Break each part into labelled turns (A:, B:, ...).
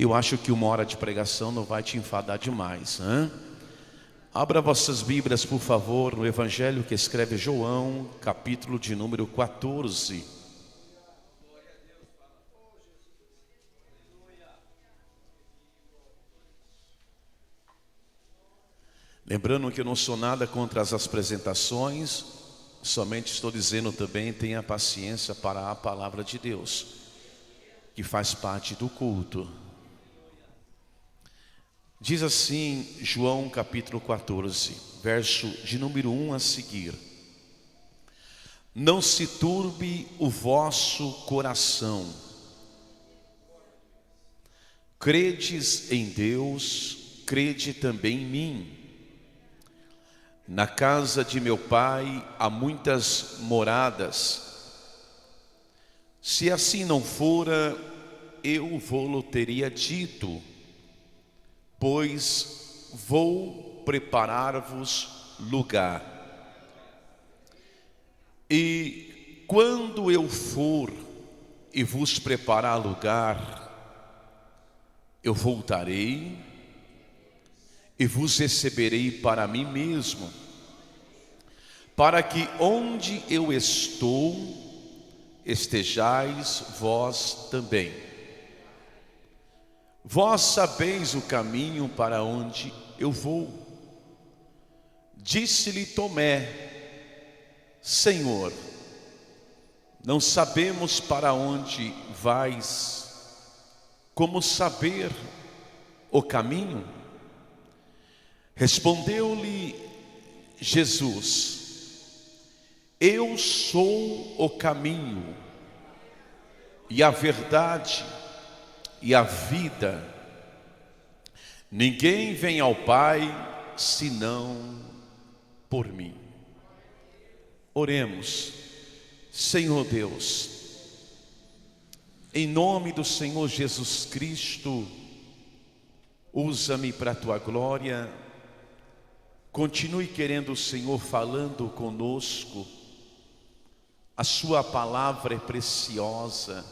A: Eu acho que 1 hora de pregação não vai te enfadar demais, hein? Abra vossas Bíblias, por favor, no Evangelho que escreve João, capítulo de número 14. Lembrando que eu não sou nada contra as apresentações, somente estou dizendo também, tenha paciência para a palavra de Deus, que faz parte do culto. Diz assim, João capítulo 14, verso de número 1 a seguir: Não se turbe o vosso coração, credes em Deus, crede também em mim. Na casa de meu pai há muitas moradas. Se assim não fora, eu vô-lo teria dito, pois vou preparar-vos lugar. E quando eu for e vos preparar lugar, eu voltarei e vos receberei para mim mesmo, para que onde eu estou, estejais vós também. Vós sabeis o caminho para onde eu vou. Disse-lhe Tomé: Senhor, não sabemos para onde vais, como saber o caminho? Respondeu-lhe Jesus: Eu sou o caminho, e a verdade, e a vida. Ninguém vem ao Pai, senão por mim. Oremos. Senhor Deus, em nome do Senhor Jesus Cristo, usa-me para a tua glória. Continue querendo o Senhor falando conosco. A sua palavra é preciosa,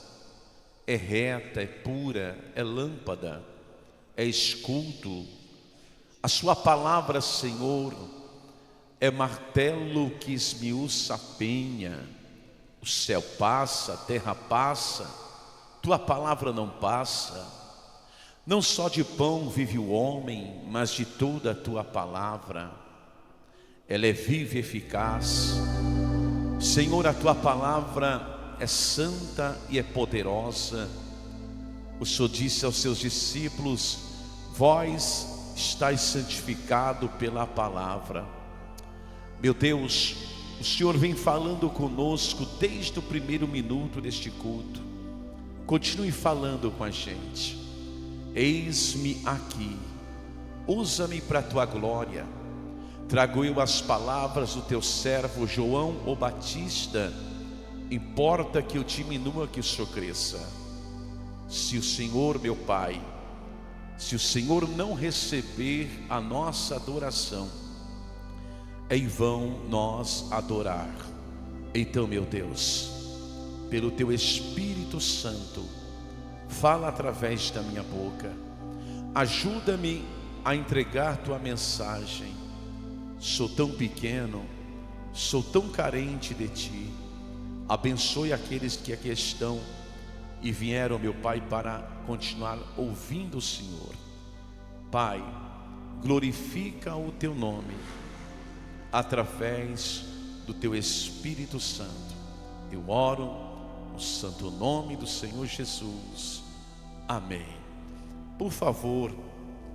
A: é reta, é pura, é lâmpada, é escudo. A sua palavra, Senhor, é martelo que esmiuça a penha. O céu passa, a terra passa, tua palavra não passa. Não só de pão vive o homem, mas de toda a tua palavra. Ela é viva e eficaz. Senhor, a tua palavra é santa e é poderosa. O Senhor disse aos seus discípulos: vós estáis santificados pela palavra. Meu Deus, o Senhor vem falando conosco desde o primeiro minuto deste culto. Continue falando com a gente. Eis-me aqui, usa-me para a tua glória. Trago eu as palavras do teu servo João o Batista. Importa que eu diminua, que o Senhor cresça. Se o Senhor, meu Pai, se o Senhor não receber a nossa adoração, é em vão nós adorar. Então, meu Deus, pelo teu Espírito Santo, fala através da minha boca. Ajuda-me a entregar tua mensagem. Sou tão pequeno, sou tão carente de ti. Abençoe aqueles que aqui estão e vieram, meu Pai, para continuar ouvindo o Senhor. Pai, glorifica o teu nome através do teu Espírito Santo. Eu oro no santo nome do Senhor Jesus. Amém. Por favor,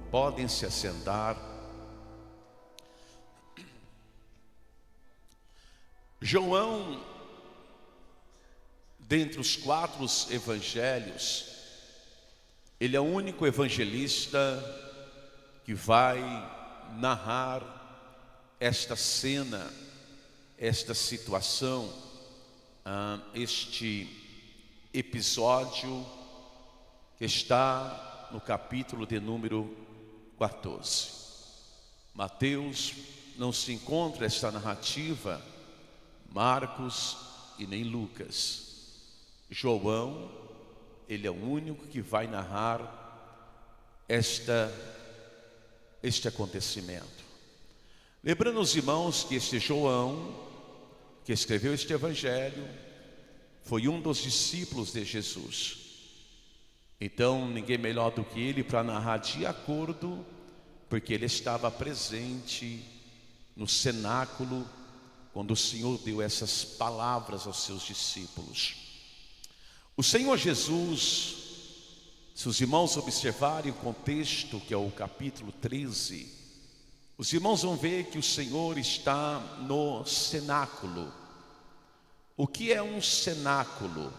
A: podem se assentar. João, dentre os 4 evangelhos, ele é o único evangelista que vai narrar esta cena, esta situação, este episódio que está no capítulo de número 14. Mateus não se encontra esta narrativa, Marcos e nem Lucas. João, ele é o único que vai narrar este acontecimento. Lembrando os irmãos que este João, que escreveu este evangelho, foi um dos discípulos de Jesus. Então ninguém melhor do que ele para narrar de acordo, porque ele estava presente no cenáculo quando o Senhor deu essas palavras aos seus discípulos. O Senhor Jesus, se os irmãos observarem o contexto, que é o capítulo 13, os irmãos vão ver que o Senhor está no cenáculo. O que é um cenáculo?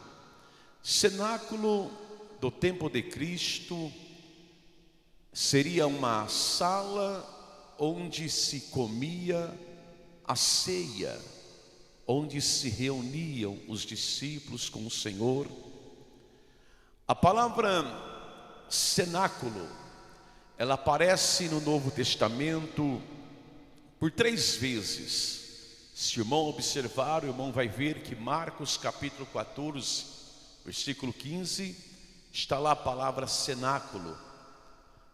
A: Cenáculo do tempo de Cristo seria uma sala onde se comia a ceia, onde se reuniam os discípulos com o Senhor. A palavra cenáculo, ela aparece no Novo Testamento por 3 vezes. Se o irmão observar, o irmão vai ver que Marcos capítulo 14, versículo 15, está lá a palavra cenáculo.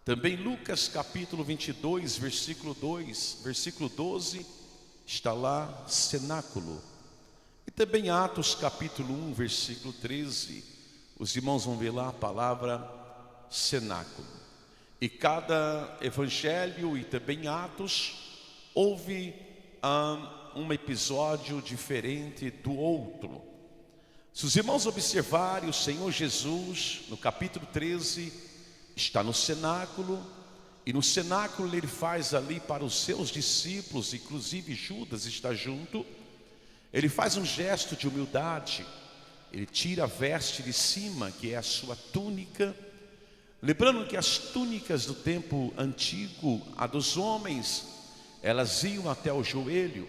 A: Também Lucas capítulo 22, versículo 12, está lá cenáculo. E também Atos capítulo 1, versículo 13, os irmãos vão ver lá a palavra cenáculo. E cada evangelho e também Atos houve um episódio diferente do outro. Se os irmãos observarem, o Senhor Jesus, no capítulo 13, está no cenáculo, e no cenáculo ele faz ali para os seus discípulos, inclusive Judas está junto, ele faz um gesto de humildade, ele tira a veste de cima, que é a sua túnica, lembrando que as túnicas do tempo antigo, a dos homens, elas iam até o joelho,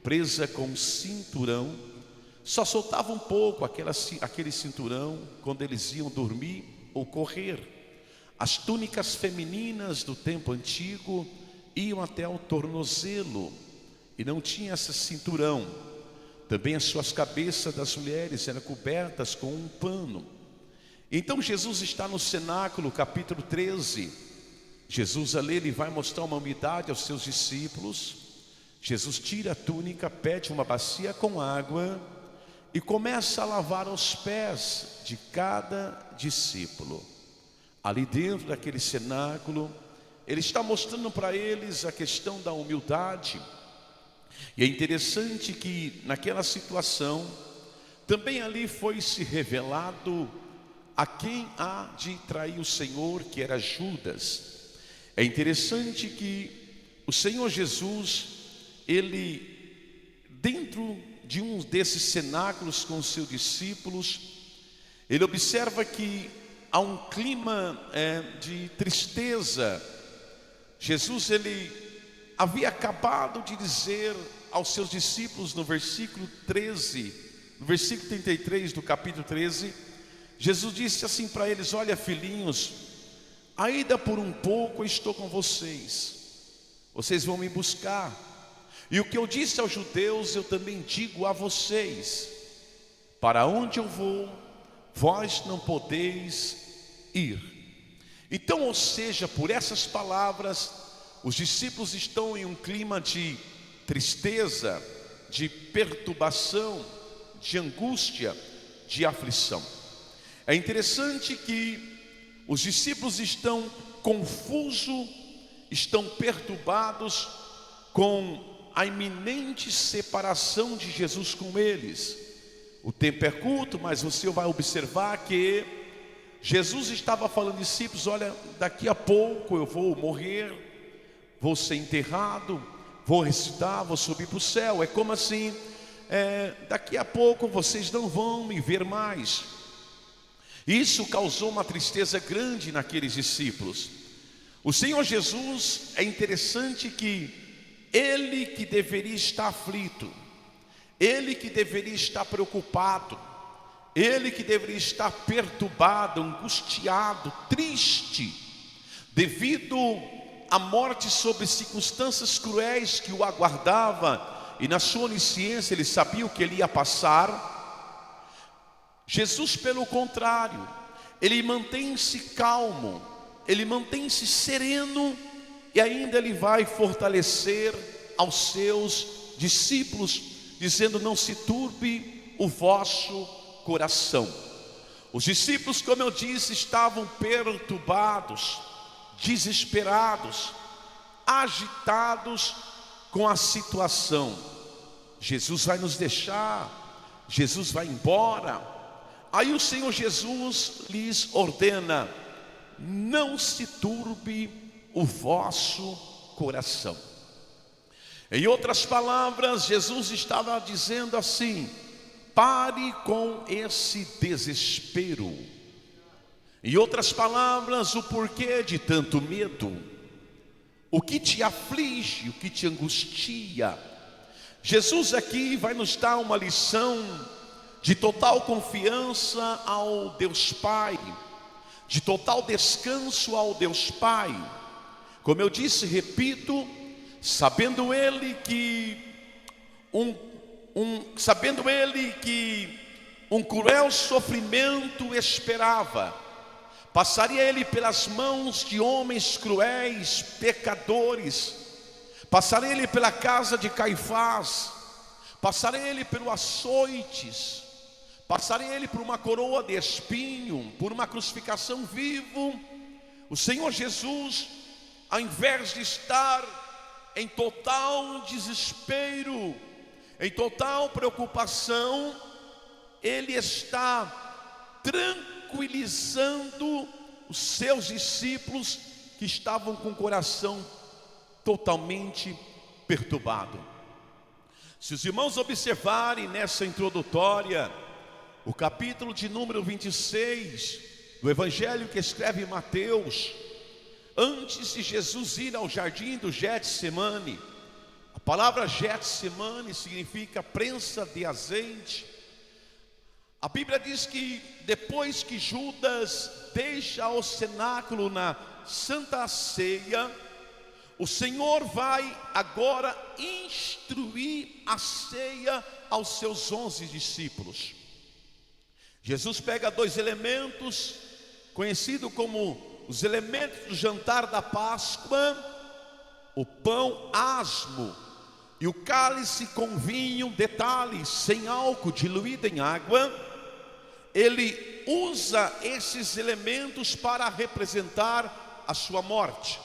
A: presa com um cinturão, só soltava um pouco aquele cinturão quando eles iam dormir ou correr. As túnicas femininas do tempo antigo iam até o tornozelo e não tinha esse cinturão. Também as suas cabeças das mulheres eram cobertas com um pano. Então Jesus está no cenáculo, capítulo 13. Jesus ali, ele vai mostrar uma humildade aos seus discípulos. Jesus tira a túnica, pede uma bacia com água e começa a lavar os pés de cada discípulo. Ali dentro daquele cenáculo, ele está mostrando para eles a questão da humildade. E é interessante que naquela situação, também ali foi se revelado a quem há de trair o Senhor, que era Judas. É interessante que o Senhor Jesus, ele, dentro de um desses cenáculos com os seus discípulos, ele observa que há um clima de tristeza. Jesus, ele havia acabado de dizer aos seus discípulos no versículo 13, no versículo 33 do capítulo 13, Jesus disse assim para eles: olha, filhinhos, ainda por um pouco eu estou com vocês, vocês vão me buscar, e o que eu disse aos judeus eu também digo a vocês: para onde eu vou, vós não podeis ir. Então, ou seja, por essas palavras, os discípulos estão em um clima de tristeza, de perturbação, de angústia, de aflição. É interessante que os discípulos estão confusos, estão perturbados com a iminente separação de Jesus com eles. O tempo é curto, mas você vai observar que Jesus estava falando aos discípulos: olha, daqui a pouco eu vou morrer, vou ser enterrado, vou ressuscitar, vou subir para o céu. É como assim, daqui a pouco vocês não vão me ver mais. Isso causou uma tristeza grande naqueles discípulos. O Senhor Jesus, é interessante que ele que deveria estar aflito, ele que deveria estar preocupado, ele que deveria estar perturbado, angustiado, triste, devido à morte sob circunstâncias cruéis que o aguardava, e na sua onisciência ele sabia o que ele ia passar. Jesus, pelo contrário, ele mantém-se calmo, ele mantém-se sereno e ainda ele vai fortalecer aos seus discípulos, dizendo: não se turbe o vosso coração. Os discípulos, como eu disse, estavam perturbados, desesperados, agitados com a situação. Jesus vai nos deixar, Jesus vai embora. Aí o Senhor Jesus lhes ordena: não se turbe o vosso coração. Em outras palavras, Jesus estava dizendo assim: pare com esse desespero. Em outras palavras, o porquê de tanto medo, o que te aflige, o que te angustia. Jesus aqui vai nos dar uma lição de total confiança ao Deus Pai, de total descanso ao Deus Pai. Como eu disse, repito, sabendo ele que um cruel sofrimento esperava, passaria ele pelas mãos de homens cruéis, pecadores, passaria ele pela casa de Caifás, passaria ele pelos açoites, passaria ele por uma coroa de espinho, por uma crucificação vivo. O Senhor Jesus, ao invés de estar em total desespero, em total preocupação, ele está tranquilizando os seus discípulos que estavam com o coração totalmente perturbado. Se os irmãos observarem nessa introdutória, o capítulo de número 26 do Evangelho que escreve Mateus, antes de Jesus ir ao jardim do Getsemane, a palavra Getsemane significa prensa de azeite. A Bíblia diz que depois que Judas deixa o cenáculo na Santa Ceia, o Senhor vai agora instruir a ceia aos seus 11 discípulos. Jesus pega 2 elementos, conhecidos como os elementos do jantar da Páscoa, o pão asmo e o cálice com vinho, detalhe, sem álcool, diluído em água. Ele usa esses elementos para representar a sua morte.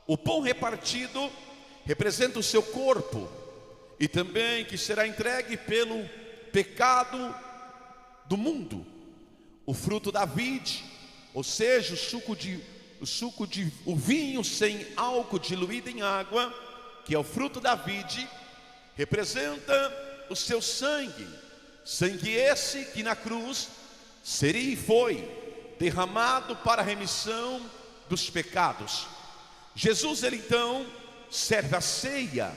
A: O pão repartido representa o seu corpo, e também que será entregue pelo pecado do mundo. O fruto da vide, ou seja, o vinho sem álcool diluído em água, que é o fruto da vide, representa o seu sangue. Sangue esse que na cruz seria e foi derramado para a remissão dos pecados. Jesus, ele então serve a ceia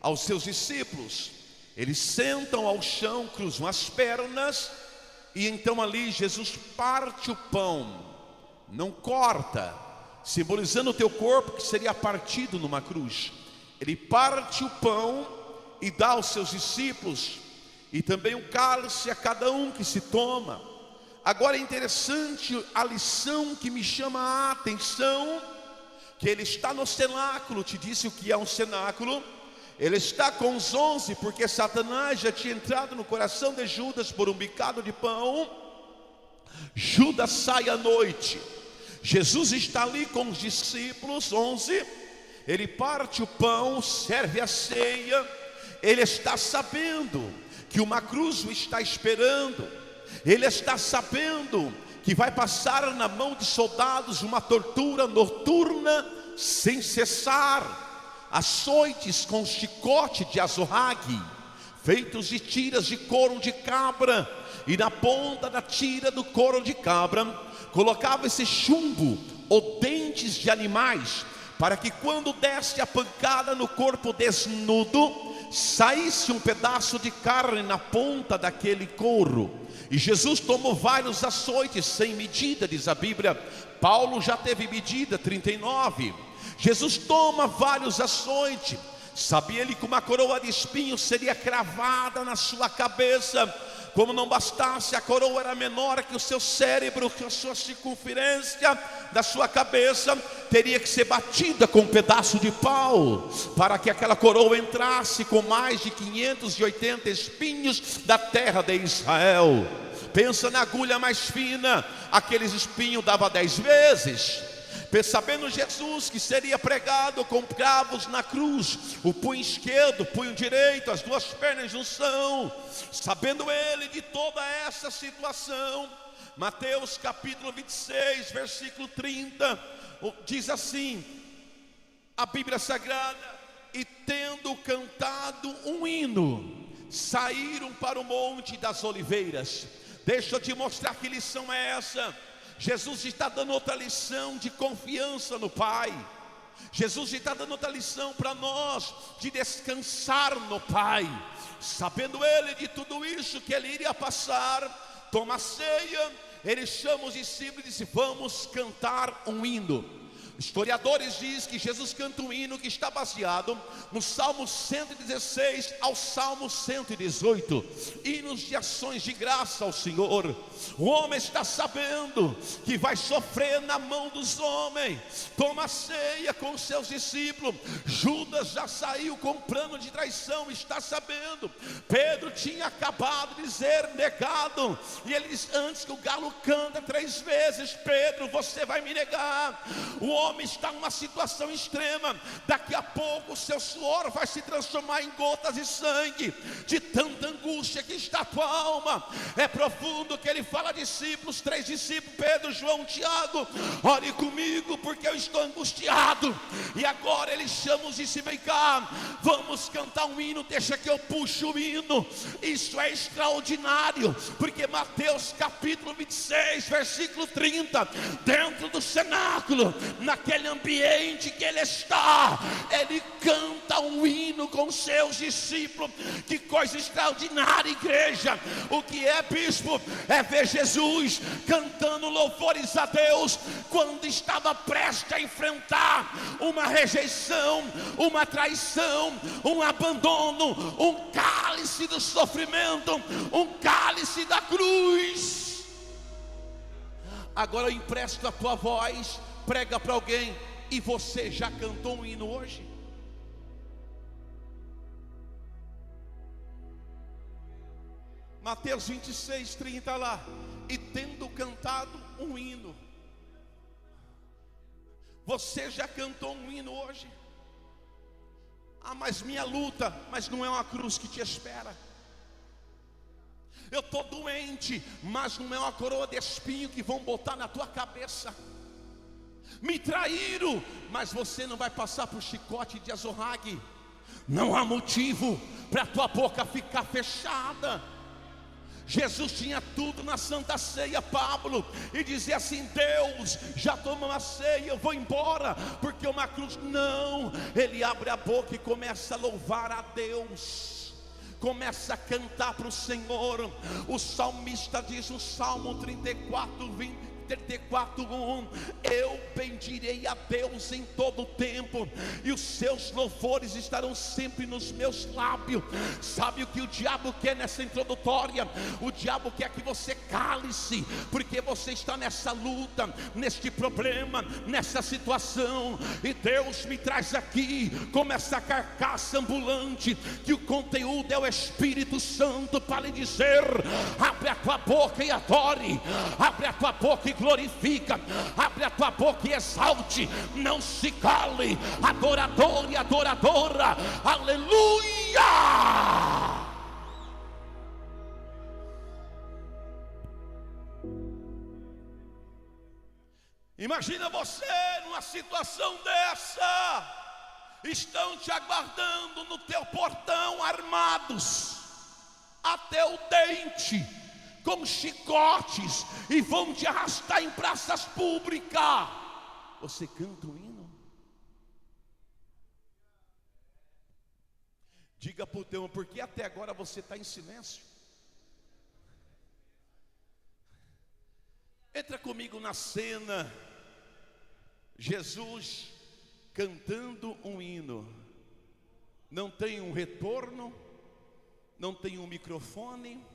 A: aos seus discípulos. Eles sentam ao chão, cruzam as pernas, e então ali Jesus parte o pão, não corta, simbolizando o teu corpo que seria partido numa cruz. Ele parte o pão e dá aos seus discípulos, e também o cálice a cada um que se toma. Agora é interessante a lição que me chama a atenção, que ele está no cenáculo. Te disse o que é um cenáculo. Ele está com os 11, porque Satanás já tinha entrado no coração de Judas por um bocado de pão. Judas sai à noite, Jesus está ali com os discípulos, 11. Ele parte o pão, serve a ceia. Ele está sabendo que uma cruz o está esperando. Ele está sabendo que vai passar na mão de soldados uma tortura noturna sem cessar. Açoites com chicote de azorrague, feitos de tiras de couro de cabra, e na ponta da tira do couro de cabra colocava esse chumbo ou dentes de animais, para que quando desse a pancada no corpo desnudo, saísse um pedaço de carne na ponta daquele couro. E Jesus tomou vários açoites sem medida, diz a Bíblia. Paulo já teve medida, 39. Jesus toma vários açoites. Sabia ele que uma coroa de espinhos seria cravada na sua cabeça. Como não bastasse, a coroa era menor que o seu cérebro, que a sua circunferência da sua cabeça teria que ser batida com um pedaço de pau, para que aquela coroa entrasse com mais de 580 espinhos da terra de Israel. Pensa na agulha mais fina, aqueles espinhos dava 10 vezes. Sabendo Jesus que seria pregado com cravos na cruz, o punho esquerdo, o punho direito, as duas pernas em junção, sabendo ele de toda essa situação, Mateus capítulo 26, versículo 30, diz assim, a Bíblia Sagrada: e tendo cantado um hino, saíram para o Monte das Oliveiras. Deixa eu te mostrar que lição é essa. Jesus está dando outra lição de confiança no Pai. Jesus está dando outra lição para nós, de descansar no Pai. Sabendo ele de tudo isso que ele iria passar, toma a ceia, ele chama os discípulos e disse: vamos cantar um hino. Historiadores dizem que Jesus canta um hino que está baseado no Salmo 116 ao Salmo 118, hinos de ações de graça ao Senhor. O homem está sabendo que vai sofrer na mão dos homens, toma a ceia com os seus discípulos. Judas já saiu com um plano de traição, está sabendo. Pedro tinha acabado de ser negado, e ele diz: antes que o galo canta 3 vezes, Pedro, você vai me negar. O homem está numa situação extrema. Daqui a pouco o seu suor vai se transformar em gotas de sangue, de tanta angústia que está a tua alma. É profundo que ele fala: discípulos, 3 discípulos, Pedro, João, Tiago, ore comigo porque eu estou angustiado. E agora ele chama os discípulos: vem cá, vamos cantar um hino, deixa que eu puxo o hino. Isso é extraordinário, porque Mateus capítulo 26, versículo 30, dentro do cenáculo, naquele ambiente que ele está, ele canta um hino com seus discípulos. Que coisa extraordinária, igreja. O que é, bispo? É ver Jesus cantando louvores a Deus quando estava prestes a enfrentar uma rejeição, uma traição, um abandono, um cálice do sofrimento, um cálice da cruz. Agora eu empresto a tua voz, prega para alguém. E você já cantou um hino hoje? Mateus 26, 30 lá: e tendo cantado um hino. Você já cantou um hino hoje? Ah, mas minha luta, mas não é uma cruz que te espera. Eu estou doente, mas não é uma coroa de espinho que vão botar na tua cabeça. Me traíram, mas você não vai passar por chicote de azorrague. Não há motivo para a tua boca ficar fechada. Jesus tinha tudo na Santa Ceia, Pablo, e dizia assim: Deus, já tomou a ceia, eu vou embora, porque uma cruz. Não, ele abre a boca e começa a louvar a Deus, começa a cantar para o Senhor. O salmista diz no Salmo 34:1: eu bendirei a Deus em todo o tempo, e os seus louvores estarão sempre nos meus lábios. Sabe o que o diabo quer nessa introdutória? O diabo quer que você cale-se, porque você está nessa luta, neste problema, nessa situação. E Deus me traz aqui como essa carcaça ambulante, que o conteúdo é o Espírito Santo, para lhe dizer: abre a tua boca e adore, abre a tua boca e glorifica, abre a tua boca e exalte, não se cale, adorador e adoradora, aleluia. Imagina você numa situação dessa, estão te aguardando no teu portão armados até o dente, com chicotes, e vão te arrastar em praças públicas. Você canta o hino? Diga para o teu: por que até agora você está em silêncio? Entra comigo na cena, Jesus cantando um hino. Não tem um retorno, não tem um microfone,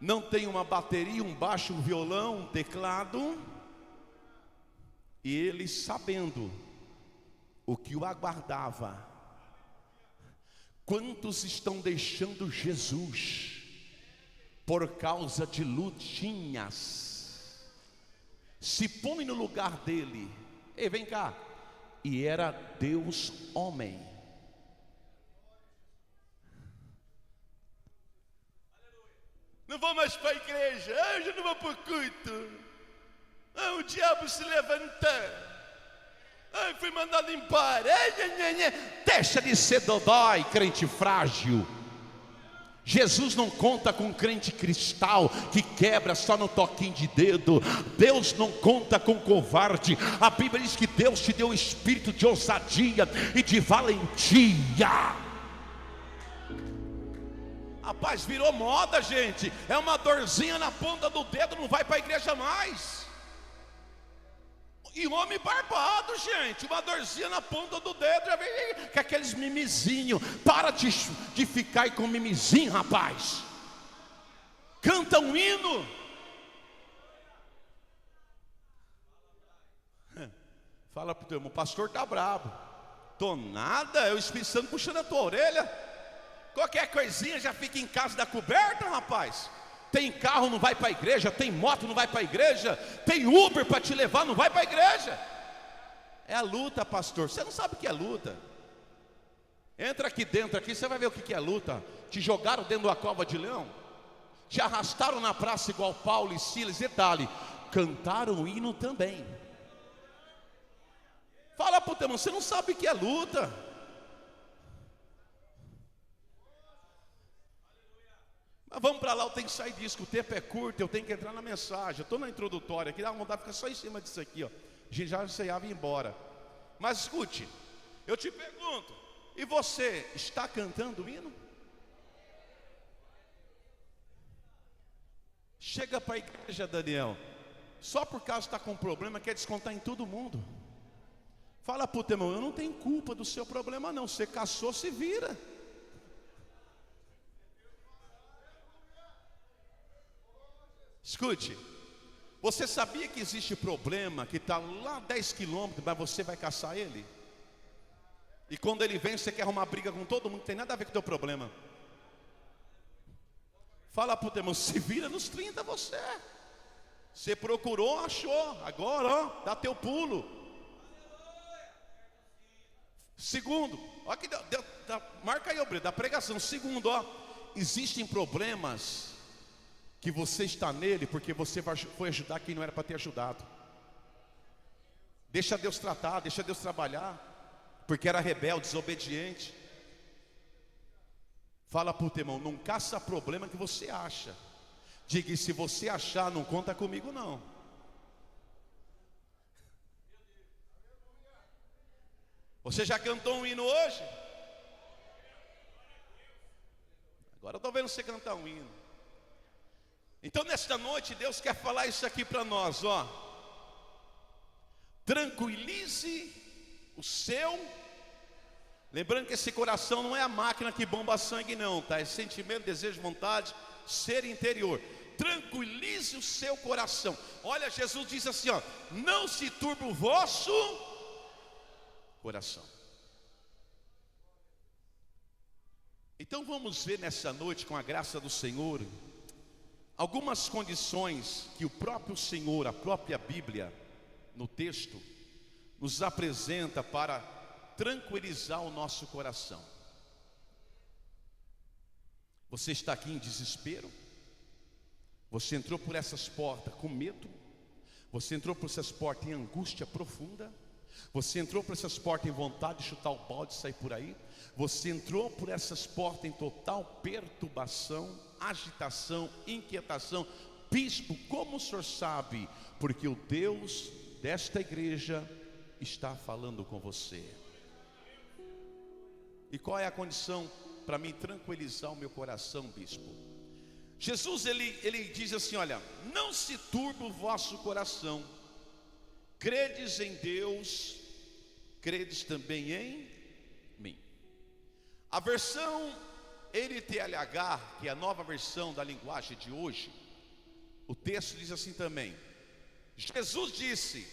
A: não tem uma bateria, um baixo, um violão, um teclado. E ele, sabendo o que o aguardava, quantos estão deixando Jesus por causa de lutinhas? Se põe no lugar dele. Ei, vem cá. E era Deus homem. Não vou mais para a igreja, eu já não vou para o culto. O diabo se levanta. Fui mandado embora. Deixa de ser dodói, crente frágil. Jesus não conta com crente cristal que quebra só no toquinho de dedo. Deus não conta com covarde. A Bíblia diz que Deus te deu o espírito de ousadia e de valentia. Rapaz, virou moda, gente. É uma dorzinha na ponta do dedo, não vai para a igreja mais. E homem barbado, gente, uma dorzinha na ponta do dedo, já vem com aqueles mimizinhos. Para de ficar aí com mimizinho, rapaz. Canta um hino. Fala pro teu irmão, o pastor tá brabo. Tô nada, é o Espírito Santo puxando a tua orelha. Qualquer coisinha já fica em casa da coberta, rapaz. Tem carro, não vai para a igreja. Tem moto, não vai para a igreja. Tem Uber para te levar, não vai para a igreja. É a luta, pastor. Você não sabe o que é luta. Entra aqui dentro, aqui, você vai ver o que é luta. Te jogaram dentro da cova de leão. Te arrastaram na praça igual Paulo e Silas. Detalhe, cantaram o hino também. Fala para o teu irmão, você não sabe o que é luta. Mas vamos para lá, eu tenho que sair disso, que o tempo é curto, eu tenho que entrar na mensagem. Eu estou na introdutória aqui, dá vontade de ficar só em cima disso aqui, ó. A gente já ensaiava e ir embora. Mas escute, eu te pergunto, e você está cantando o hino? Chega para a igreja, Daniel, só por causa que está com problema, quer descontar em todo mundo. Fala para o teu irmão, eu não tenho culpa do seu problema não, você caçou, se vira. Escute, você sabia que existe problema que está lá 10 quilômetros, mas você vai caçar ele? E quando ele vem, você quer arrumar briga com todo mundo, não tem nada a ver com o teu problema. Fala para o teu irmão, se vira nos 30 você. Você procurou, achou, agora ó, dá teu pulo. Segundo, ó que marca aí, obreiro, da pregação. Segundo, ó, existem problemas que você está nele porque você foi ajudar quem não era para ter ajudado. Deixa Deus tratar, deixa Deus trabalhar, porque era rebelde, desobediente. Fala para o teu irmão, não caça problema que você acha. Diga, e se você achar, não conta comigo não. Você já cantou um hino hoje? Agora eu estou vendo você cantar um hino. Então nesta noite Deus quer falar isso aqui para nós, ó. Tranquilize o seu. Lembrando que esse coração não é a máquina que bomba sangue não, tá? É sentimento, desejo, vontade, ser interior. Tranquilize o seu coração. Olha, Jesus diz assim, ó: não se turbe o vosso coração. Então vamos ver nessa noite, com a graça do Senhor, algumas condições que o próprio Senhor, a própria Bíblia, no texto, nos apresenta para tranquilizar o nosso coração. Você está aqui em desespero? Você entrou por essas portas com medo? Você entrou por essas portas em angústia profunda? Você entrou por essas portas em vontade de chutar o balde e sair por aí? Você entrou por essas portas em total perturbação, agitação, inquietação. Bispo, como o senhor sabe? Porque o Deus desta igreja está falando com você. E qual é a condição para mim tranquilizar o meu coração, bispo? Jesus ele diz assim, olha: não se turbe o vosso coração. Credes em Deus, credes também em mim. A versão NTLH, que é a nova versão da linguagem de hoje, o texto diz assim também: Jesus disse: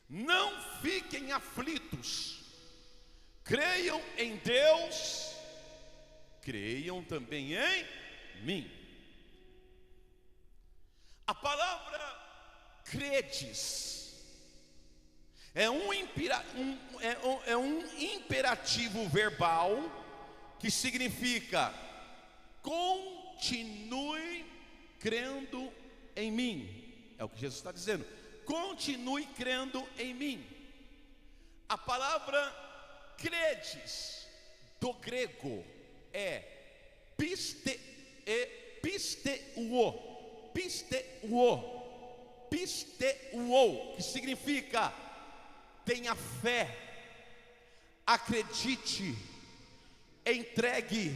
A: não fiquem aflitos, creiam em Deus, creiam também em mim. A palavra credes é um imperativo verbal que significa: continue crendo em mim. É o que Jesus está dizendo: continue crendo em mim. A palavra credes do grego é pisteuo, que significa: tenha fé, acredite, entregue,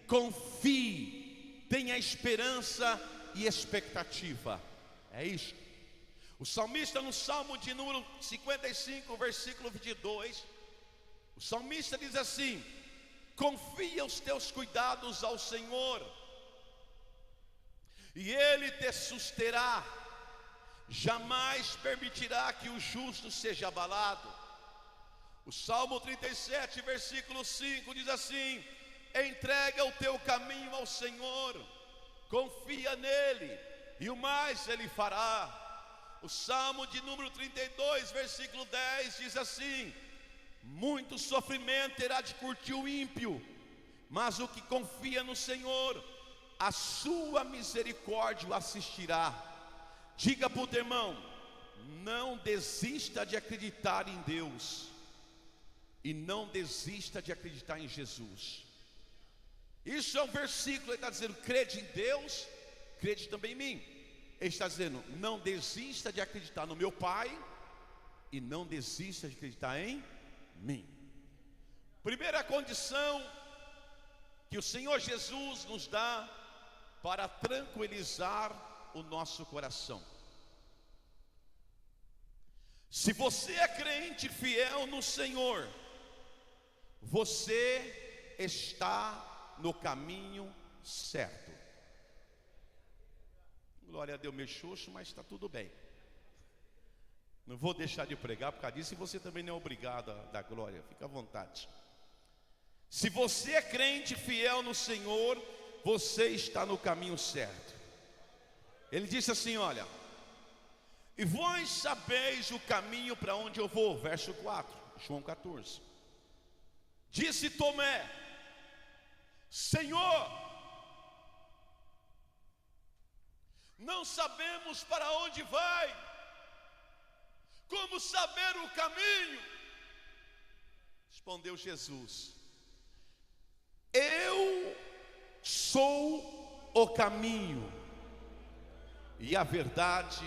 A: confie, tenha esperança e expectativa. É isso. O salmista, no Salmo de número 55, versículo 22, o salmista diz assim: confia os teus cuidados ao Senhor, e Ele te susterá, jamais permitirá que o justo seja abalado. O Salmo 37, versículo 5 diz assim: entrega o teu caminho ao Senhor, confia nele, e o mais Ele fará. O Salmo de número 32, versículo 10 diz assim: muito sofrimento terá de curtir o ímpio, mas o que confia no Senhor, a sua misericórdia o assistirá. Diga para o teu irmão: não desista de acreditar em Deus, e não desista de acreditar em Jesus. Isso é um versículo, ele está dizendo: crede em Deus, crede também em mim. Ele está dizendo: não desista de acreditar no meu Pai, e não desista de acreditar em mim. Primeira condição que o Senhor Jesus nos dá para tranquilizar o nosso coração: se você é crente fiel no Senhor, você está no caminho certo. Glória a Deus, meu xoxo, mas está tudo bem. Não vou deixar de pregar por causa disso, e você também não é obrigado a dar glória, fica à vontade. Se você é crente fiel no Senhor, você está no caminho certo. Ele disse assim: olha, e vós sabeis o caminho para onde eu vou. Verso 4, João 14. Disse Tomé: Senhor, não sabemos para onde vai, como saber o caminho? Respondeu Jesus: eu sou o caminho, e a verdade,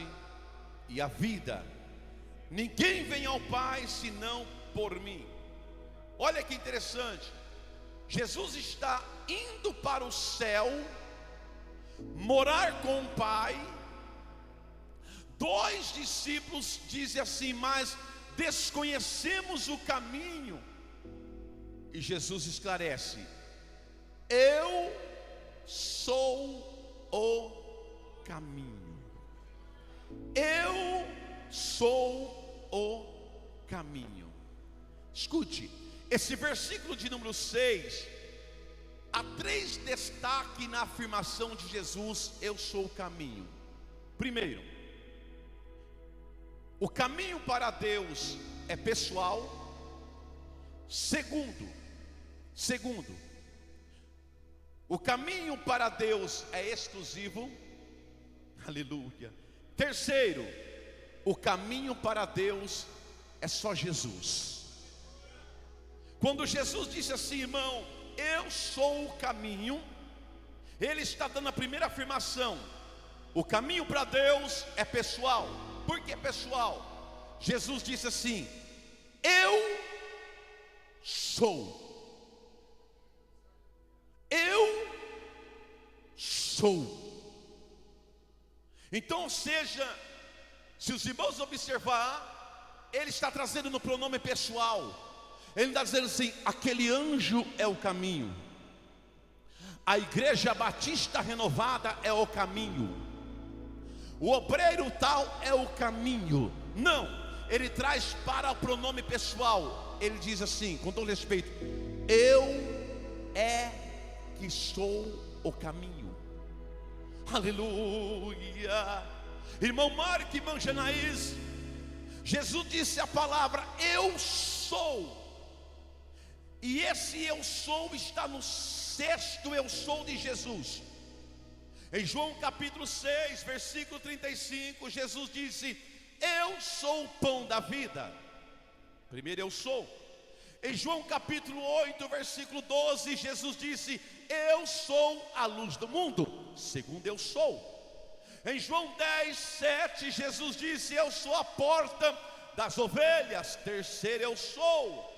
A: e a vida. Ninguém vem ao Pai senão por mim. Olha que interessante. Jesus está indo para o céu, morar com o Pai. Dois discípulos dizem assim: mas desconhecemos o caminho. E Jesus esclarece: eu sou o caminho. Eu sou o caminho. Escute, esse versículo de número 6, há 3 destaques na afirmação de Jesus: eu sou o caminho. Primeiro, o caminho para Deus é pessoal. Segundo, o caminho para Deus é exclusivo. Aleluia. Terceiro, o caminho para Deus é só Jesus. Quando Jesus disse assim, irmão, eu sou o caminho, Ele está dando a primeira afirmação: o caminho para Deus é pessoal. Por que pessoal? Jesus disse assim: eu sou. Eu sou. Então, ou seja, se os irmãos observar, Ele está trazendo no pronome pessoal. Ele está dizendo assim: aquele anjo é o caminho. A Igreja Batista Renovada é o caminho, o obreiro tal é o caminho. Não, ele traz para o pronome pessoal. Ele diz assim, com todo respeito: eu é que sou o caminho. Aleluia. Irmão Marco, irmão Janaís, Jesus disse a palavra eu sou. E esse eu sou está no sexto eu sou de Jesus. Em João capítulo 6, versículo 35, Jesus disse: eu sou o pão da vida. Primeiro eu sou. Em João capítulo 8, versículo 12, Jesus disse: eu sou a luz do mundo. Segundo eu sou. Em João 10, 7, Jesus disse: eu sou a porta das ovelhas. Terceiro eu sou.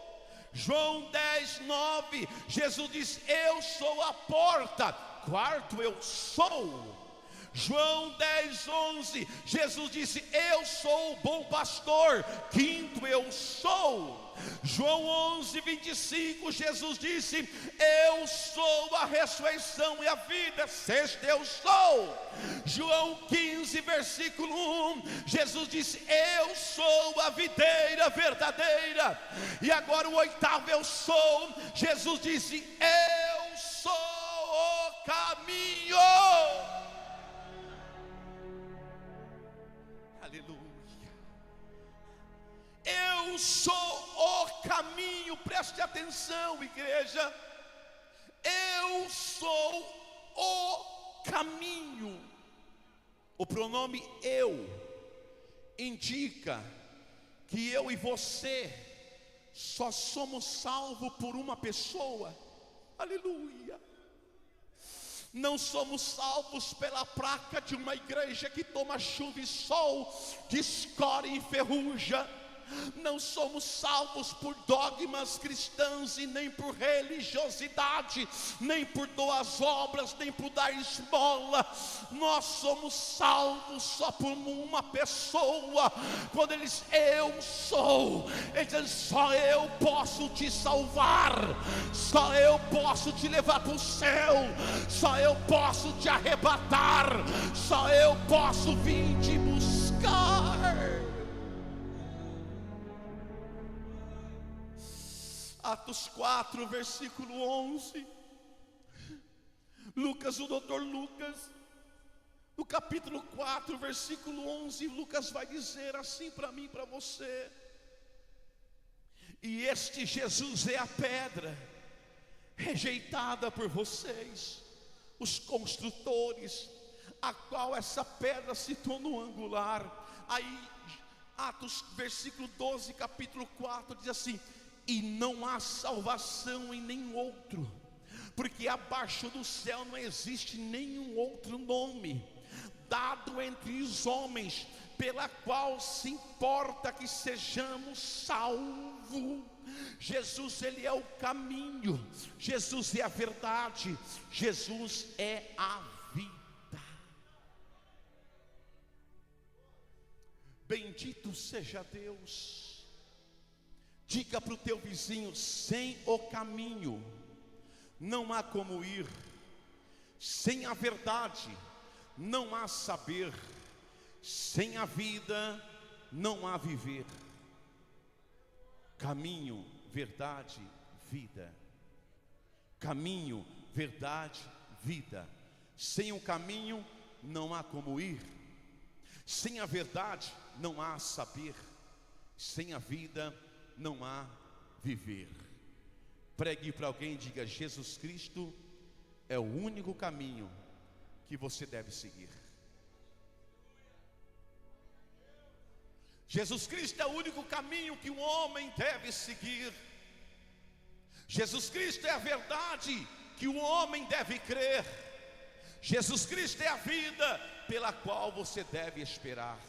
A: João 10, 9, Jesus disse: eu sou a porta. Quarto eu sou. João 10, 11, Jesus disse: eu sou o bom pastor. Quinto eu sou. João 11, 25, Jesus disse: eu sou a ressurreição e a vida. Sexto eu sou. João 15, versículo 1, Jesus disse: eu sou a videira verdadeira. E agora o oitavo eu sou, Jesus disse: eu sou o caminho. Aleluia. Eu sou o caminho. Preste atenção, igreja. Eu sou o caminho. O pronome eu indica que eu e você só somos salvos por uma pessoa. Aleluia. Não somos salvos pela placa de uma igreja que toma chuva e sol, que escorre e enferruja. Não somos salvos por dogmas cristãos e nem por religiosidade, nem por boas obras, nem por dar esmola. Nós somos salvos só por uma pessoa. Quando ele diz eu sou, ele diz: só eu posso te salvar, só eu posso te levar para o céu, só eu posso te arrebatar, só eu posso vir te buscar. Atos 4, versículo 11. Lucas, o doutor Lucas, no capítulo 4, versículo 11, Lucas vai dizer assim para mim e para você: e este Jesus é a pedra rejeitada por vocês, os construtores, a qual essa pedra se tornou angular. Aí Atos versículo 12, capítulo 4 diz assim: e não há salvação em nenhum outro, porque abaixo do céu não existe nenhum outro nome dado entre os homens pela qual se importa que sejamos salvos. Jesus, ele é o caminho, Jesus é a verdade, Jesus é a vida. Bendito seja Deus. Diga para o teu vizinho: sem o caminho não há como ir, sem a verdade não há saber, sem a vida não há viver. Caminho, verdade, vida. Caminho, verdade, vida. Sem o caminho não há como ir, sem a verdade não há saber, sem a vida não há viver. Pregue para alguém e diga: Jesus Cristo é o único caminho que você deve seguir. Jesus Cristo é o único caminho que um homem deve seguir. Jesus Cristo é a verdade que o homem deve crer. Jesus Cristo é a vida pela qual você deve esperar.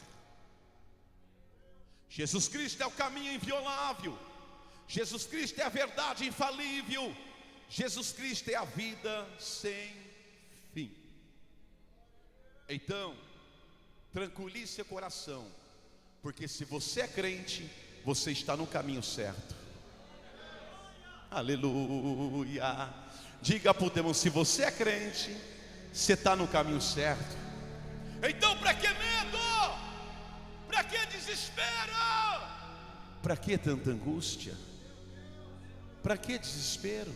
A: Jesus Cristo é o caminho inviolável. Jesus Cristo é a verdade infalível. Jesus Cristo é a vida sem fim. Então, tranquilize seu coração, porque se você é crente, você está no caminho certo. Aleluia. Diga para o irmão, se você é crente, você está no caminho certo. Então para que medo? Para que desespero? Para que tanta angústia? Para que desespero?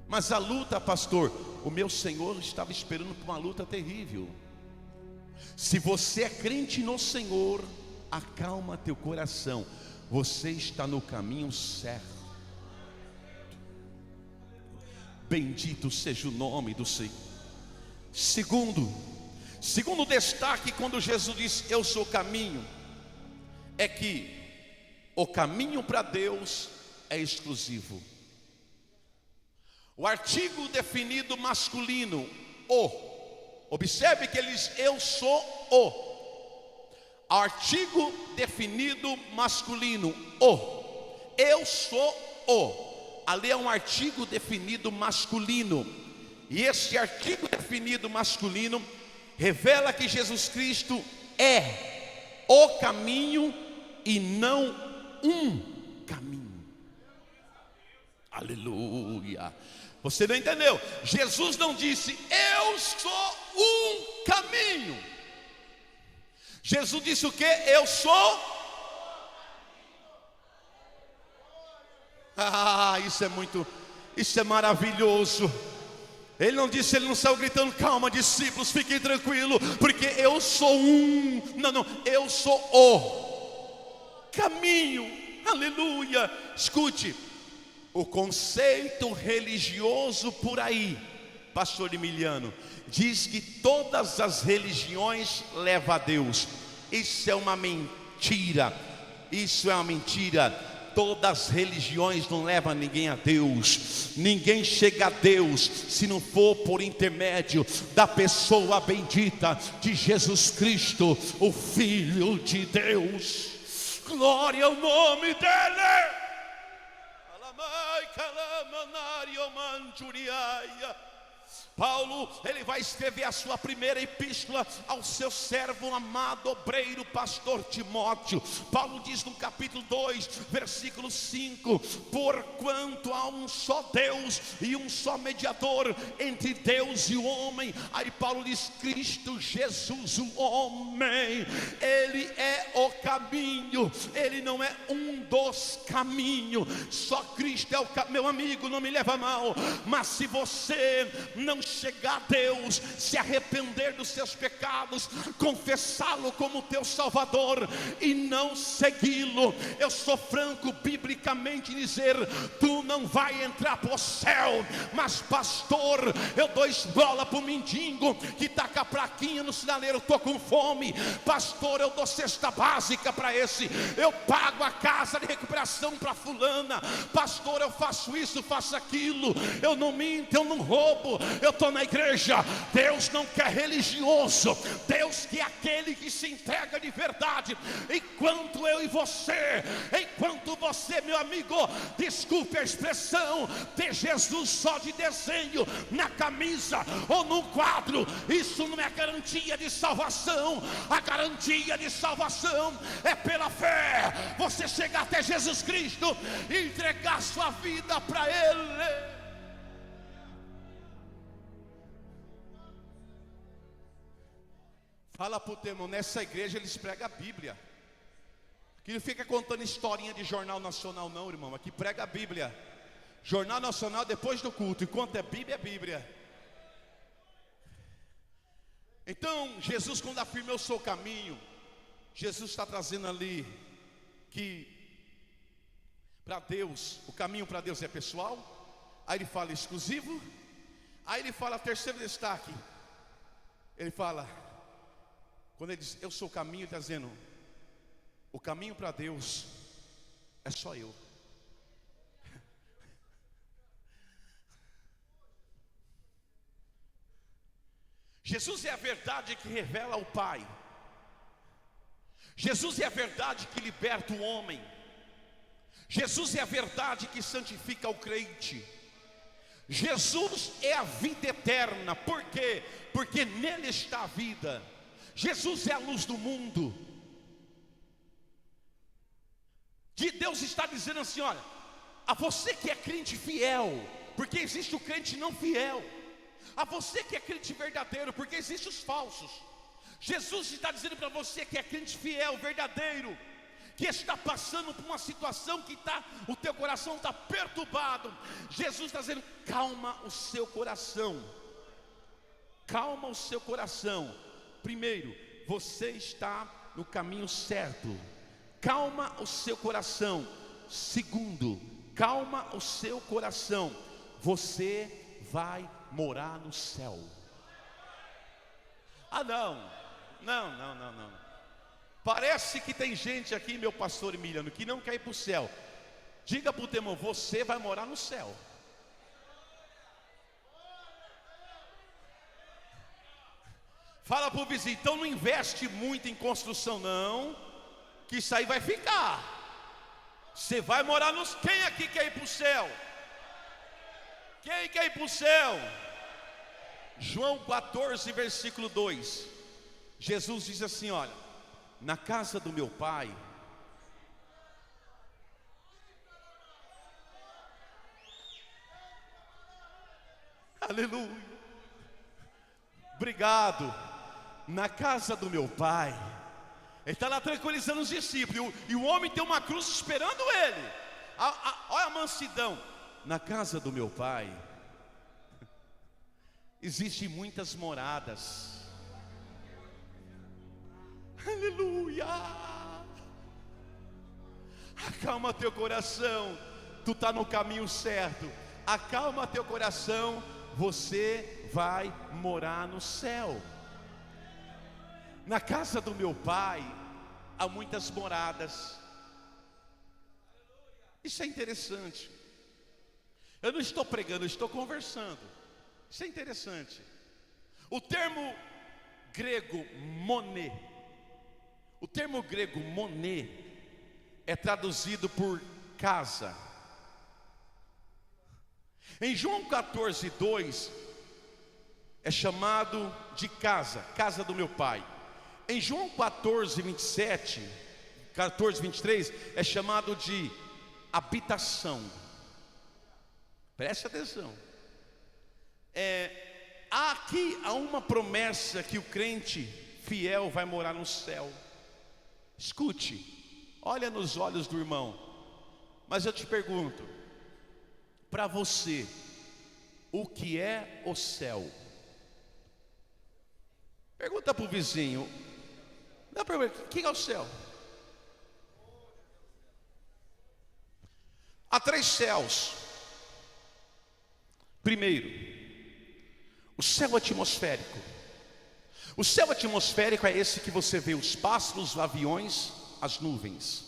A: Mas a luta, pastor, o meu Senhor estava esperando por uma luta terrível. Se você é crente no Senhor, acalma teu coração, você está no caminho certo. Bendito seja o nome do Senhor. Segundo destaque, quando Jesus diz eu sou o caminho, é que o caminho para Deus é exclusivo. O artigo definido masculino, o. Observe que ele diz eu sou o. Artigo definido masculino, o. Eu sou o. Ali é um artigo definido masculino. E esse artigo definido masculino revela que Jesus Cristo é o caminho e não um caminho. Aleluia. Você não entendeu? Jesus não disse eu sou um caminho. Jesus disse o que? Eu sou. Isso é maravilhoso. Ele não disse, ele não saiu gritando, calma discípulos, fiquem tranquilos, porque eu sou um. Não, eu sou o caminho. Aleluia. Escute, o conceito religioso por aí, pastor Emiliano, diz que todas as religiões levam a Deus. Isso é uma mentira. Isso é uma mentira. Todas as religiões não levam ninguém a Deus. Ninguém chega a Deus se não for por intermédio da pessoa bendita de Jesus Cristo, o Filho de Deus. Glória ao nome dele. Paulo, ele vai escrever a sua primeira epístola ao seu servo amado, obreiro, pastor Timóteo. Paulo diz no capítulo 2, versículo 5: porquanto há um só Deus e um só mediador entre Deus e o homem. Aí Paulo diz, Cristo Jesus o homem. Ele é o caminho, ele não é um dos caminhos. Só Cristo é o caminho. Meu amigo, não me leva a mal, mas se você não chegar a Deus, se arrepender dos seus pecados, confessá-lo como teu Salvador e não segui-lo, eu sou franco biblicamente em dizer, tu não vai entrar para o céu. Mas pastor, eu dou esmola para o mendigo que está com a plaquinha no sinaleiro, estou com fome. Pastor, eu dou cesta básica para esse, eu pago a casa de recuperação para fulana. Pastor, eu faço isso, faço aquilo, eu não minto, eu não roubo, eu estou na igreja. Deus não quer religioso, Deus quer aquele que se entrega de verdade. Enquanto eu e você, enquanto você, meu amigo, desculpe a expressão, ter Jesus só de desenho na camisa ou no quadro, isso não é garantia de salvação. A garantia de salvação é pela fé. Você chegar até Jesus Cristo e entregar sua vida para Ele. Fala para o teu irmão, nessa igreja eles pregam a Bíblia. Aqui não fica contando historinha de jornal nacional não, irmão. Aqui prega a Bíblia. Jornal nacional depois do culto. Enquanto é Bíblia, é Bíblia. Então, Jesus, quando afirma eu sou o caminho, Jesus está trazendo ali que para Deus, o caminho para Deus é pessoal. Aí ele fala exclusivo. Aí ele fala terceiro destaque. Ele fala, quando ele diz eu sou o caminho, está dizendo o caminho para Deus é só eu. Jesus é a verdade que revela o Pai. Jesus é a verdade que liberta o homem. Jesus é a verdade que santifica o crente. Jesus é a vida eterna. Por quê? Porque nele está a vida. Jesus é a luz do mundo. De Deus está dizendo assim, olha, a você que é crente fiel, porque existe o crente não fiel. A você que é crente verdadeiro, porque existem os falsos. Jesus está dizendo para você que é crente fiel, verdadeiro, que está passando por uma situação que o teu coração está perturbado. Jesus está dizendo: calma o seu coração. Calma o seu coração. Primeiro, você está no caminho certo. Calma o seu coração. Segundo, calma o seu coração. Você vai morar no céu. Não. Parece que tem gente aqui, meu pastor Emiliano, que não quer ir para o céu. Diga para o teu irmão: você vai morar no céu. Fala para o vizinho: então não investe muito em construção não, que isso aí vai ficar. Você vai morar nos... Quem aqui quer ir para o céu? Quem quer ir para o céu? João 14, versículo 2. Jesus diz assim: olha, na casa do meu pai aleluia, obrigado. Na casa do meu pai, ele está lá tranquilizando os discípulos, e o homem tem uma cruz esperando ele. Olha a mansidão. Na casa do meu pai existem muitas moradas. Aleluia. Acalma teu coração. Tu está no caminho certo. Acalma teu coração. Você vai morar no céu. Na casa do meu pai há muitas moradas. Isso é interessante. Eu não estou pregando, eu estou conversando. Isso é interessante. O termo grego moné, o termo grego moné é traduzido por casa. Em João 14, 2 é chamado de casa, casa do meu pai. Em João 14, 27, 14, 23 é chamado de habitação. Preste atenção. Aqui há uma promessa que o crente fiel vai morar no céu. Escute, olha nos olhos do irmão. Mas eu te pergunto, para você, o que é o céu? Pergunta para o vizinho. Dá para ver, o que é o céu? Há 3 céus. Primeiro, o céu atmosférico. O céu atmosférico é esse que você vê os pássaros, os aviões, as nuvens.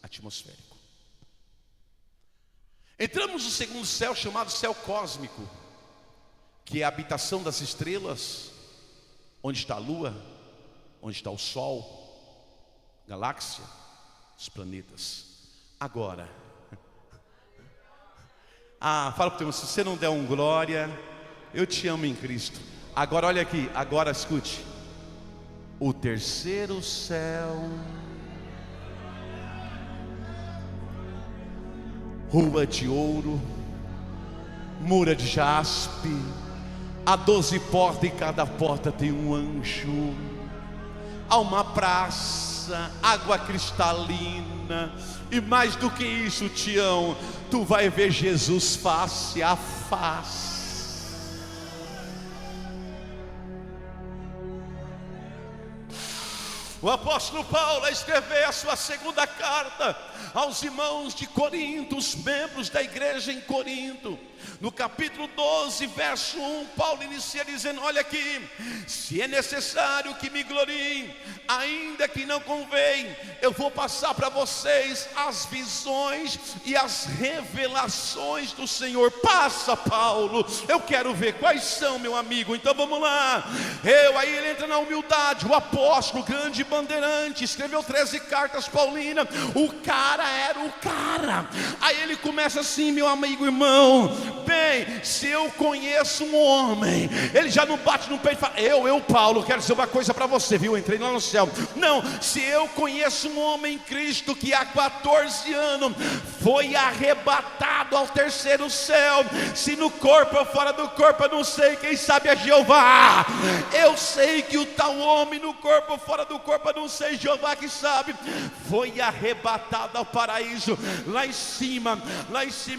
A: Atmosférico. Entramos no segundo céu, chamado céu cósmico, que é a habitação das estrelas, onde está a lua, onde está o sol, galáxia, os planetas. Agora, fala para o teu irmão: se você não der um glória, eu te amo em Cristo. Agora olha aqui, agora escute. O terceiro céu, rua de ouro, mura de jaspe, há 12 portas, e cada porta tem um anjo. Há uma praça, água cristalina, e mais do que isso, Tião, tu vai ver Jesus face a face. O apóstolo Paulo, a escrever a sua segunda carta aos irmãos de Corinto, os membros da igreja em Corinto, no capítulo 12, verso 1, Paulo inicia dizendo: olha aqui, se é necessário que me glorie, ainda que não convém, eu vou passar para vocês as visões e as revelações do Senhor. Passa, Paulo, eu quero ver quais são, meu amigo. Então vamos lá. Aí ele entra na humildade, o apóstolo, grande bandeirante, escreveu 13 cartas paulinas. O cara era o cara. Aí ele começa assim: meu amigo, irmão, bem, se eu conheço um homem, ele já não bate no peito e fala: eu Paulo, quero dizer uma coisa para você, viu, entrei lá no céu. Não, se eu conheço um homem em Cristo que há 14 anos foi arrebatado ao terceiro céu, se no corpo ou fora do corpo eu não sei, quem sabe é Jeová. Eu sei que o tal homem no corpo ou fora do corpo eu não sei, Jeová que sabe, foi arrebatado ao paraíso. Lá em cima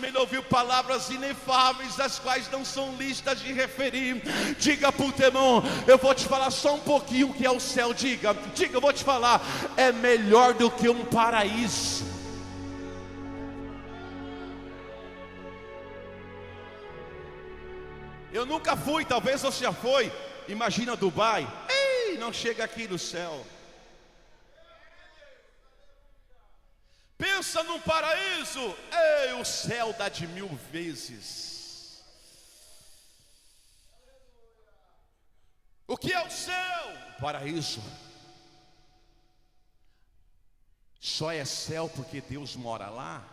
A: ele ouviu palavras inefáveis, das quais não são listas de referir. Diga para o teu irmão: eu vou te falar só um pouquinho o que é o céu. Diga, eu vou te falar, é melhor do que um paraíso. Eu nunca fui, talvez você já foi. Imagina Dubai. Ei, não chega aqui no céu. Pensa num paraíso. Ei, o céu dá de 1000 vezes. O que é o céu? O paraíso. Só é céu porque Deus mora lá.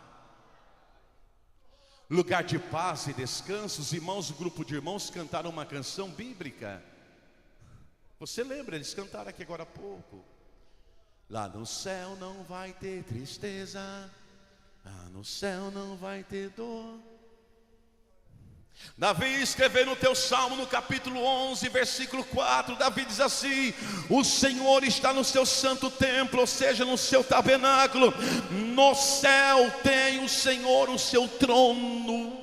A: Lugar de paz e descanso. Os irmãos, o grupo de irmãos cantaram uma canção bíblica. Você lembra? Eles cantaram aqui agora há pouco. Lá no céu não vai ter tristeza, lá no céu não vai ter dor. Davi escreveu no teu salmo, no capítulo 11, versículo 4, Davi diz assim: o Senhor está no seu santo templo, ou seja, no seu tabernáculo. No céu tem o Senhor o seu trono.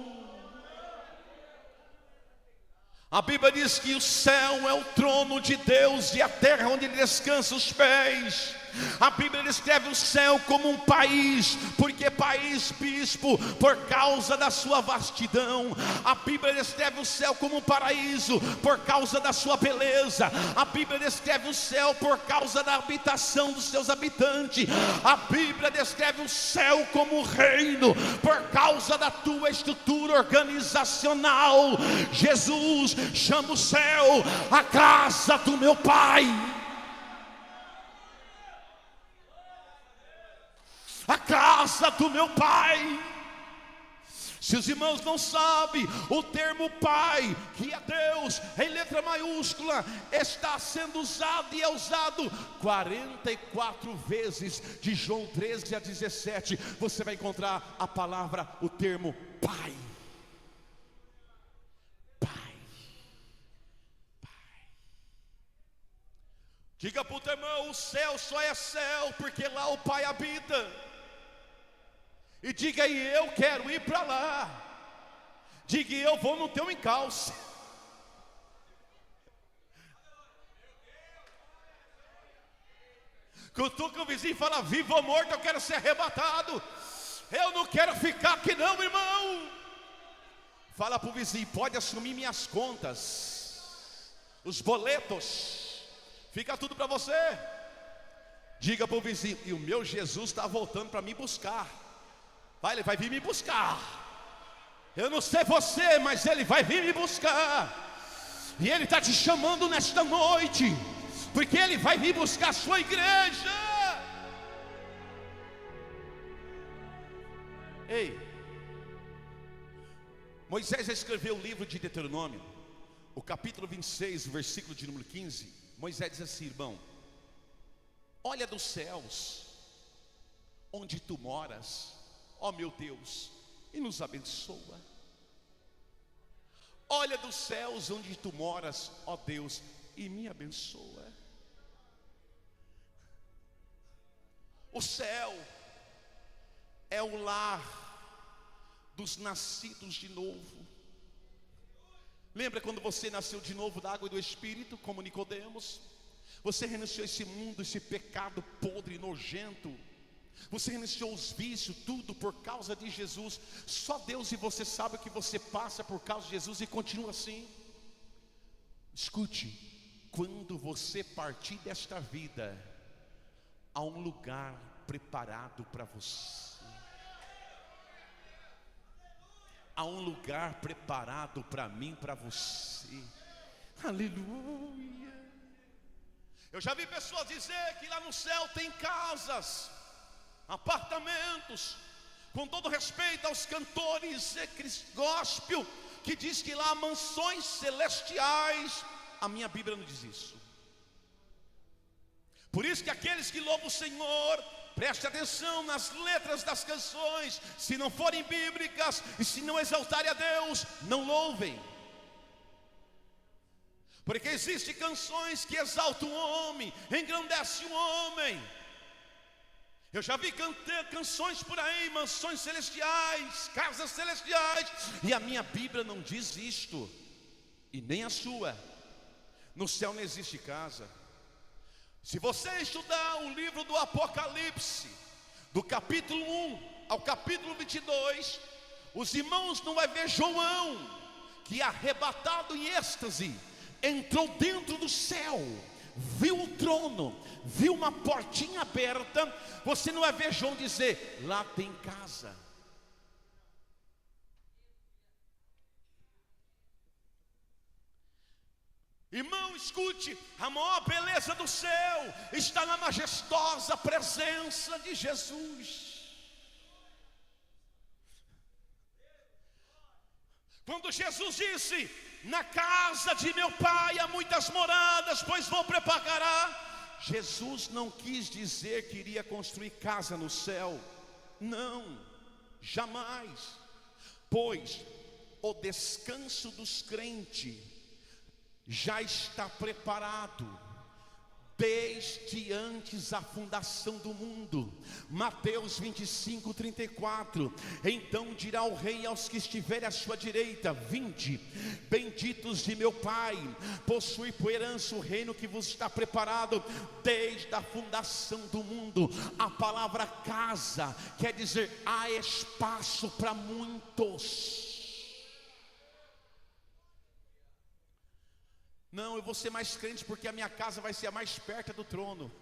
A: A Bíblia diz que o céu é o trono de Deus e a terra onde ele descansa os pés. A Bíblia descreve o céu como um país, porque país, bispo, por causa da sua vastidão. A Bíblia descreve o céu como um paraíso, por causa da sua beleza. A Bíblia descreve o céu por causa da habitação dos seus habitantes. A Bíblia descreve o céu como um reino, por causa da tua estrutura organizacional. Jesus chama o céu a casa do meu Pai. A casa do meu Pai. Se os irmãos não sabem, o termo Pai, que é Deus, em letra maiúscula, está sendo usado e é usado 44 vezes. De João 13 a 17, você vai encontrar a palavra, o termo Pai. Pai. Pai. Diga para o teu irmão: o céu só é céu porque lá o Pai habita. E diga aí: eu quero ir para lá. Diga: eu vou no teu encalço. Cutuca o vizinho e fala: vivo ou morto, eu quero ser arrebatado. Eu não quero ficar aqui não, irmão. Fala para o vizinho: pode assumir minhas contas, os boletos, fica tudo para você. Diga para o vizinho: e o meu Jesus está voltando para me buscar. Ele vai vir me buscar. Eu não sei você, mas ele vai vir me buscar. E ele está te chamando nesta noite, porque ele vai vir buscar a sua igreja. Ei, Moisés escreveu o livro de Deuteronômio, o capítulo 26, o versículo de número 15. Moisés diz assim: irmão, olha dos céus, onde tu moras, ó meu Deus, e nos abençoa. Olha dos céus onde tu moras, ó Deus, e me abençoa. O céu é o lar dos nascidos de novo. Lembra quando você nasceu de novo da água e do Espírito, como Nicodemos? Você renunciou esse mundo, esse pecado podre e nojento. Você renunciou os vícios, tudo por causa de Jesus. Só Deus e você sabe o que você passa por causa de Jesus e continua assim. Escute, quando você partir desta vida, há um lugar preparado para você. Há um lugar preparado para mim, para você. Aleluia. Eu já vi pessoas dizer que lá no céu tem casas, apartamentos, com todo respeito aos cantores gospel, que diz que lá há mansões celestiais. A minha Bíblia não diz isso. Por isso que aqueles que louvam o Senhor, preste atenção nas letras das canções. Se não forem bíblicas e se não exaltarem a Deus, não louvem. Porque existem canções que exaltam o homem, engrandecem o homem. Eu já vi canções por aí, mansões celestiais, casas celestiais, e a minha Bíblia não diz isto, e nem a sua. No céu não existe casa. Se você estudar o livro do Apocalipse, do capítulo 1 ao capítulo 22, os irmãos não vai ver João, que arrebatado em êxtase, entrou dentro do céu, viu o trono, viu uma portinha aberta. Você não vai ver João dizer, lá tem casa. Irmão, escute, a maior beleza do céu está na majestosa presença de Jesus. Quando Jesus disse, na casa de meu pai há muitas moradas, pois vou preparar. Jesus não quis dizer que iria construir casa no céu. Não, jamais. Pois o descanso dos crentes já está preparado desde antes da fundação do mundo. Mateus 25:34. Então dirá o rei aos que estiverem à sua direita: vinde, benditos de meu pai, possui por herança o reino que vos está preparado desde a fundação do mundo. A palavra casa quer dizer há espaço para muitos. Não, eu vou ser mais crente porque a minha casa vai ser a mais perto do trono.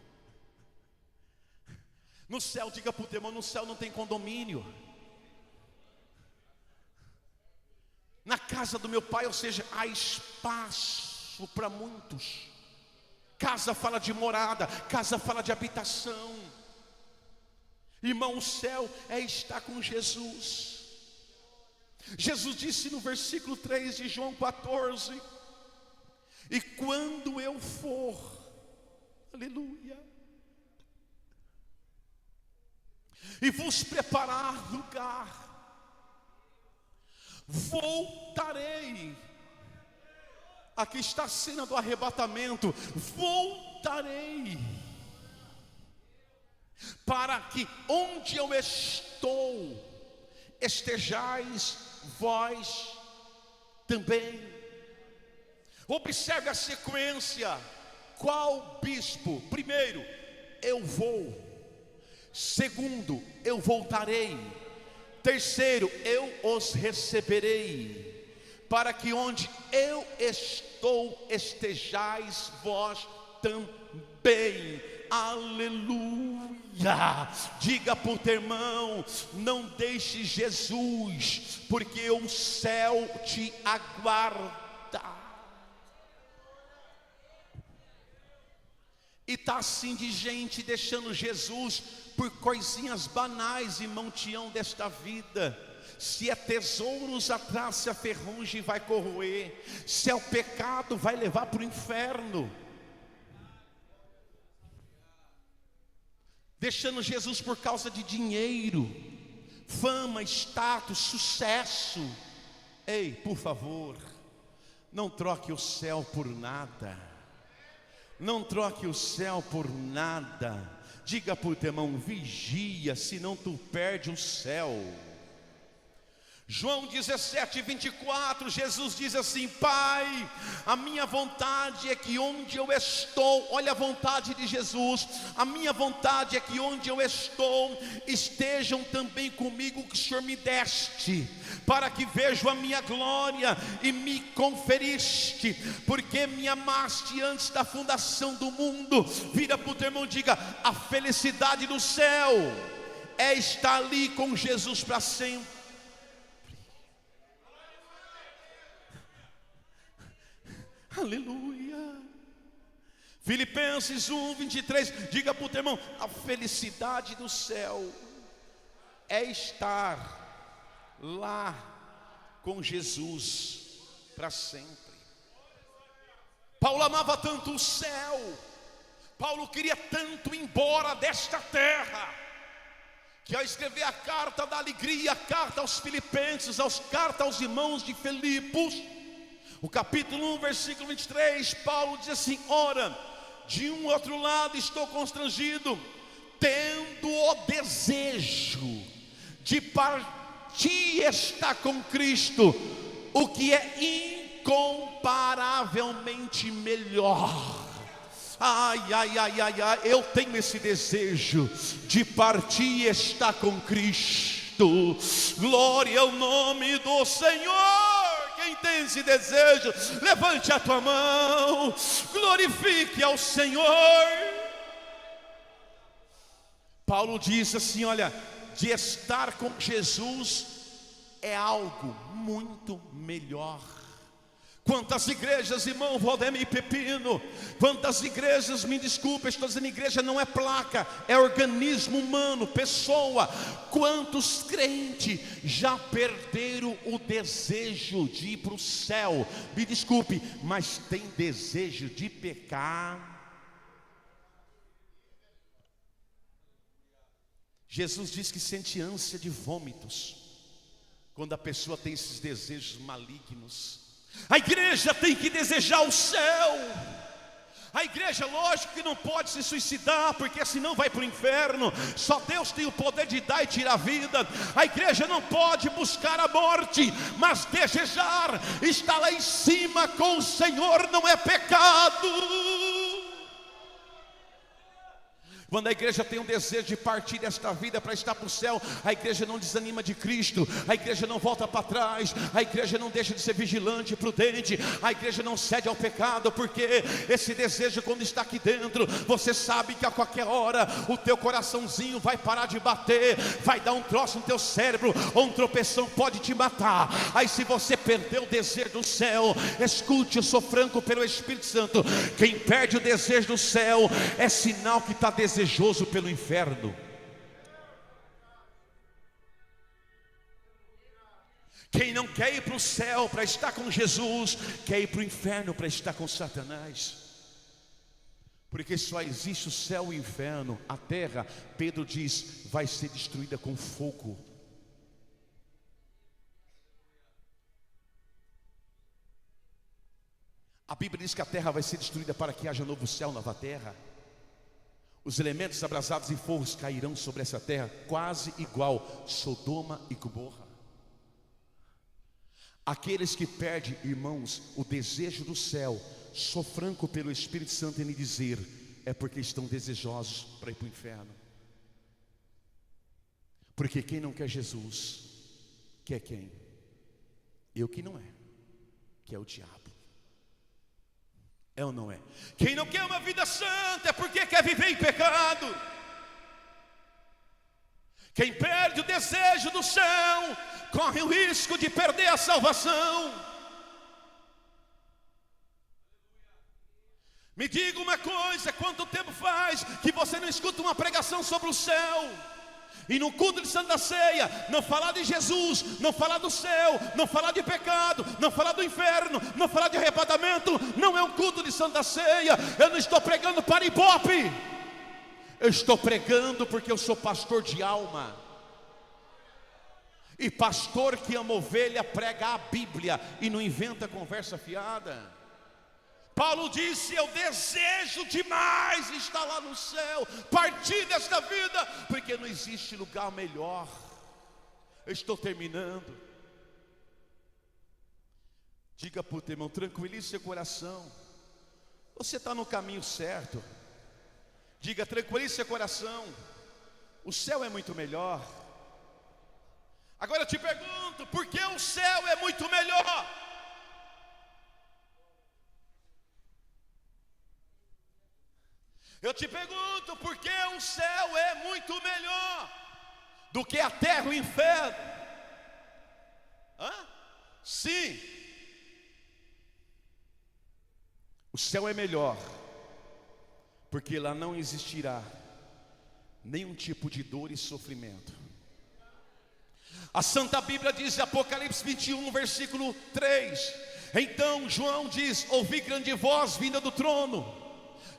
A: No céu, diga para o teu irmão, no céu não tem condomínio. Na casa do meu pai, ou seja, há espaço para muitos. Casa fala de morada, casa fala de habitação. Irmão, o céu é estar com Jesus. Jesus disse no versículo 3 de João 14: e quando eu for, aleluia, e vos preparar lugar, voltarei. Aqui está a cena do arrebatamento. Voltarei, para que onde eu estou, estejais vós também. Observe a sequência. Qual bispo? Primeiro, eu vou. Segundo, eu voltarei. Terceiro, eu os receberei, para que onde eu estou estejais vós também. Aleluia. Diga para o teu irmão, não deixe Jesus, porque o céu te aguarda. E está assim de gente deixando Jesus por coisinhas banais, irmão Tião, desta vida. Se é tesouros, a traça, a ferrugem vai corroer. Se é o pecado, vai levar para o inferno. Deixando Jesus por causa de dinheiro, fama, status, sucesso. Ei, por favor, não troque o céu por nada. Não troque o céu por nada. Diga para o teu irmão, vigia, senão tu perde o céu. João 17:24, Jesus diz assim: Pai, a minha vontade é que onde eu estou, olha a vontade de Jesus, a minha vontade é que onde eu estou, estejam também comigo que o Senhor me deste, para que vejam a minha glória e me conferiste, porque me amaste antes da fundação do mundo. Vira para o teu irmão, diga: a felicidade do céu é estar ali com Jesus para sempre. Aleluia. Filipenses 1:23. Diga para o teu irmão: a felicidade do céu é estar lá com Jesus para sempre. Paulo amava tanto o céu, Paulo queria tanto ir embora desta terra, que ao escrever a carta da alegria, a carta aos Filipenses, carta aos irmãos de Filipos, o capítulo 1, versículo 23, Paulo diz assim: ora, de um outro lado estou constrangido, tendo o desejo de partir e estar com Cristo, o que é incomparavelmente melhor. Ai, eu tenho esse desejo de partir e estar com Cristo. Glória ao nome do Senhor. Quem tem esse desejo, levante a tua mão, glorifique ao Senhor. Paulo diz assim: olha, de estar com Jesus é algo muito melhor. Quantas igrejas, irmão Valdemir Pepino, quantas igrejas, me desculpa, estou dizendo igreja, não é placa, é organismo humano, pessoa. Quantos crentes já perderam o desejo de ir para o céu? Me desculpe, mas tem desejo de pecar. Jesus diz que sente ânsia de vômitos quando a pessoa tem esses desejos malignos. A igreja tem que desejar o céu. A igreja, lógico que não pode se suicidar, porque senão vai para o inferno. Só Deus tem o poder de dar e tirar a vida. A igreja não pode buscar a morte, mas desejar estar lá em cima com o Senhor não é pecado. Quando a igreja tem um desejo de partir desta vida para estar para o céu, a igreja não desanima de Cristo, a igreja não volta para trás, a igreja não deixa de ser vigilante e prudente, a igreja não cede ao pecado, porque esse desejo, quando está aqui dentro, você sabe que a qualquer hora o teu coraçãozinho vai parar de bater, vai dar um troço no teu cérebro, ou um tropeção pode te matar. Aí se você perdeu o desejo do céu, escute, eu sou franco pelo Espírito Santo, quem perde o desejo do céu é sinal que está desejoso pelo inferno. Quem não quer ir para o céu para estar com Jesus, quer ir para o inferno para estar com Satanás. Porque só existe o céu e o inferno. A terra, Pedro diz, vai ser destruída com fogo. A Bíblia diz que a terra vai ser destruída para que haja novo céu, nova terra. Os elementos abrasados em fogo cairão sobre essa terra, quase igual Sodoma e Gomorra. Aqueles que perdem, irmãos, o desejo do céu, sou franco pelo Espírito Santo em lhe dizer, é porque estão desejosos para ir para o inferno. Porque quem não quer Jesus, quer quem? Eu que não é, que é o diabo. É ou não é? Quem não quer uma vida santa é porque quer viver em pecado. Quem perde o desejo do céu corre o risco de perder a salvação. Me diga uma coisa, quanto tempo faz que você não escuta uma pregação sobre o céu? E no culto de Santa Ceia, não falar de Jesus, não falar do céu, não falar de pecado, não falar do inferno, não falar de arrebatamento, não é um culto de Santa Ceia. Eu não estou pregando para ibope, eu estou pregando porque eu sou pastor de alma. E pastor que ama ovelha prega a Bíblia e não inventa conversa fiada. Paulo disse, eu desejo demais estar lá no céu, partir desta vida, porque não existe lugar melhor. Eu estou terminando. Diga para o teu irmão, tranquilize seu coração, você está no caminho certo. Diga, tranquilize seu coração, o céu é muito melhor. Agora eu te pergunto, por que o céu é muito melhor? Eu te pergunto, por que o céu é muito melhor do que a terra e o inferno? Sim, o céu é melhor, porque lá não existirá nenhum tipo de dor e sofrimento. A Santa Bíblia diz em Apocalipse 21, no versículo 3: então João diz: ouvi grande voz vinda do trono,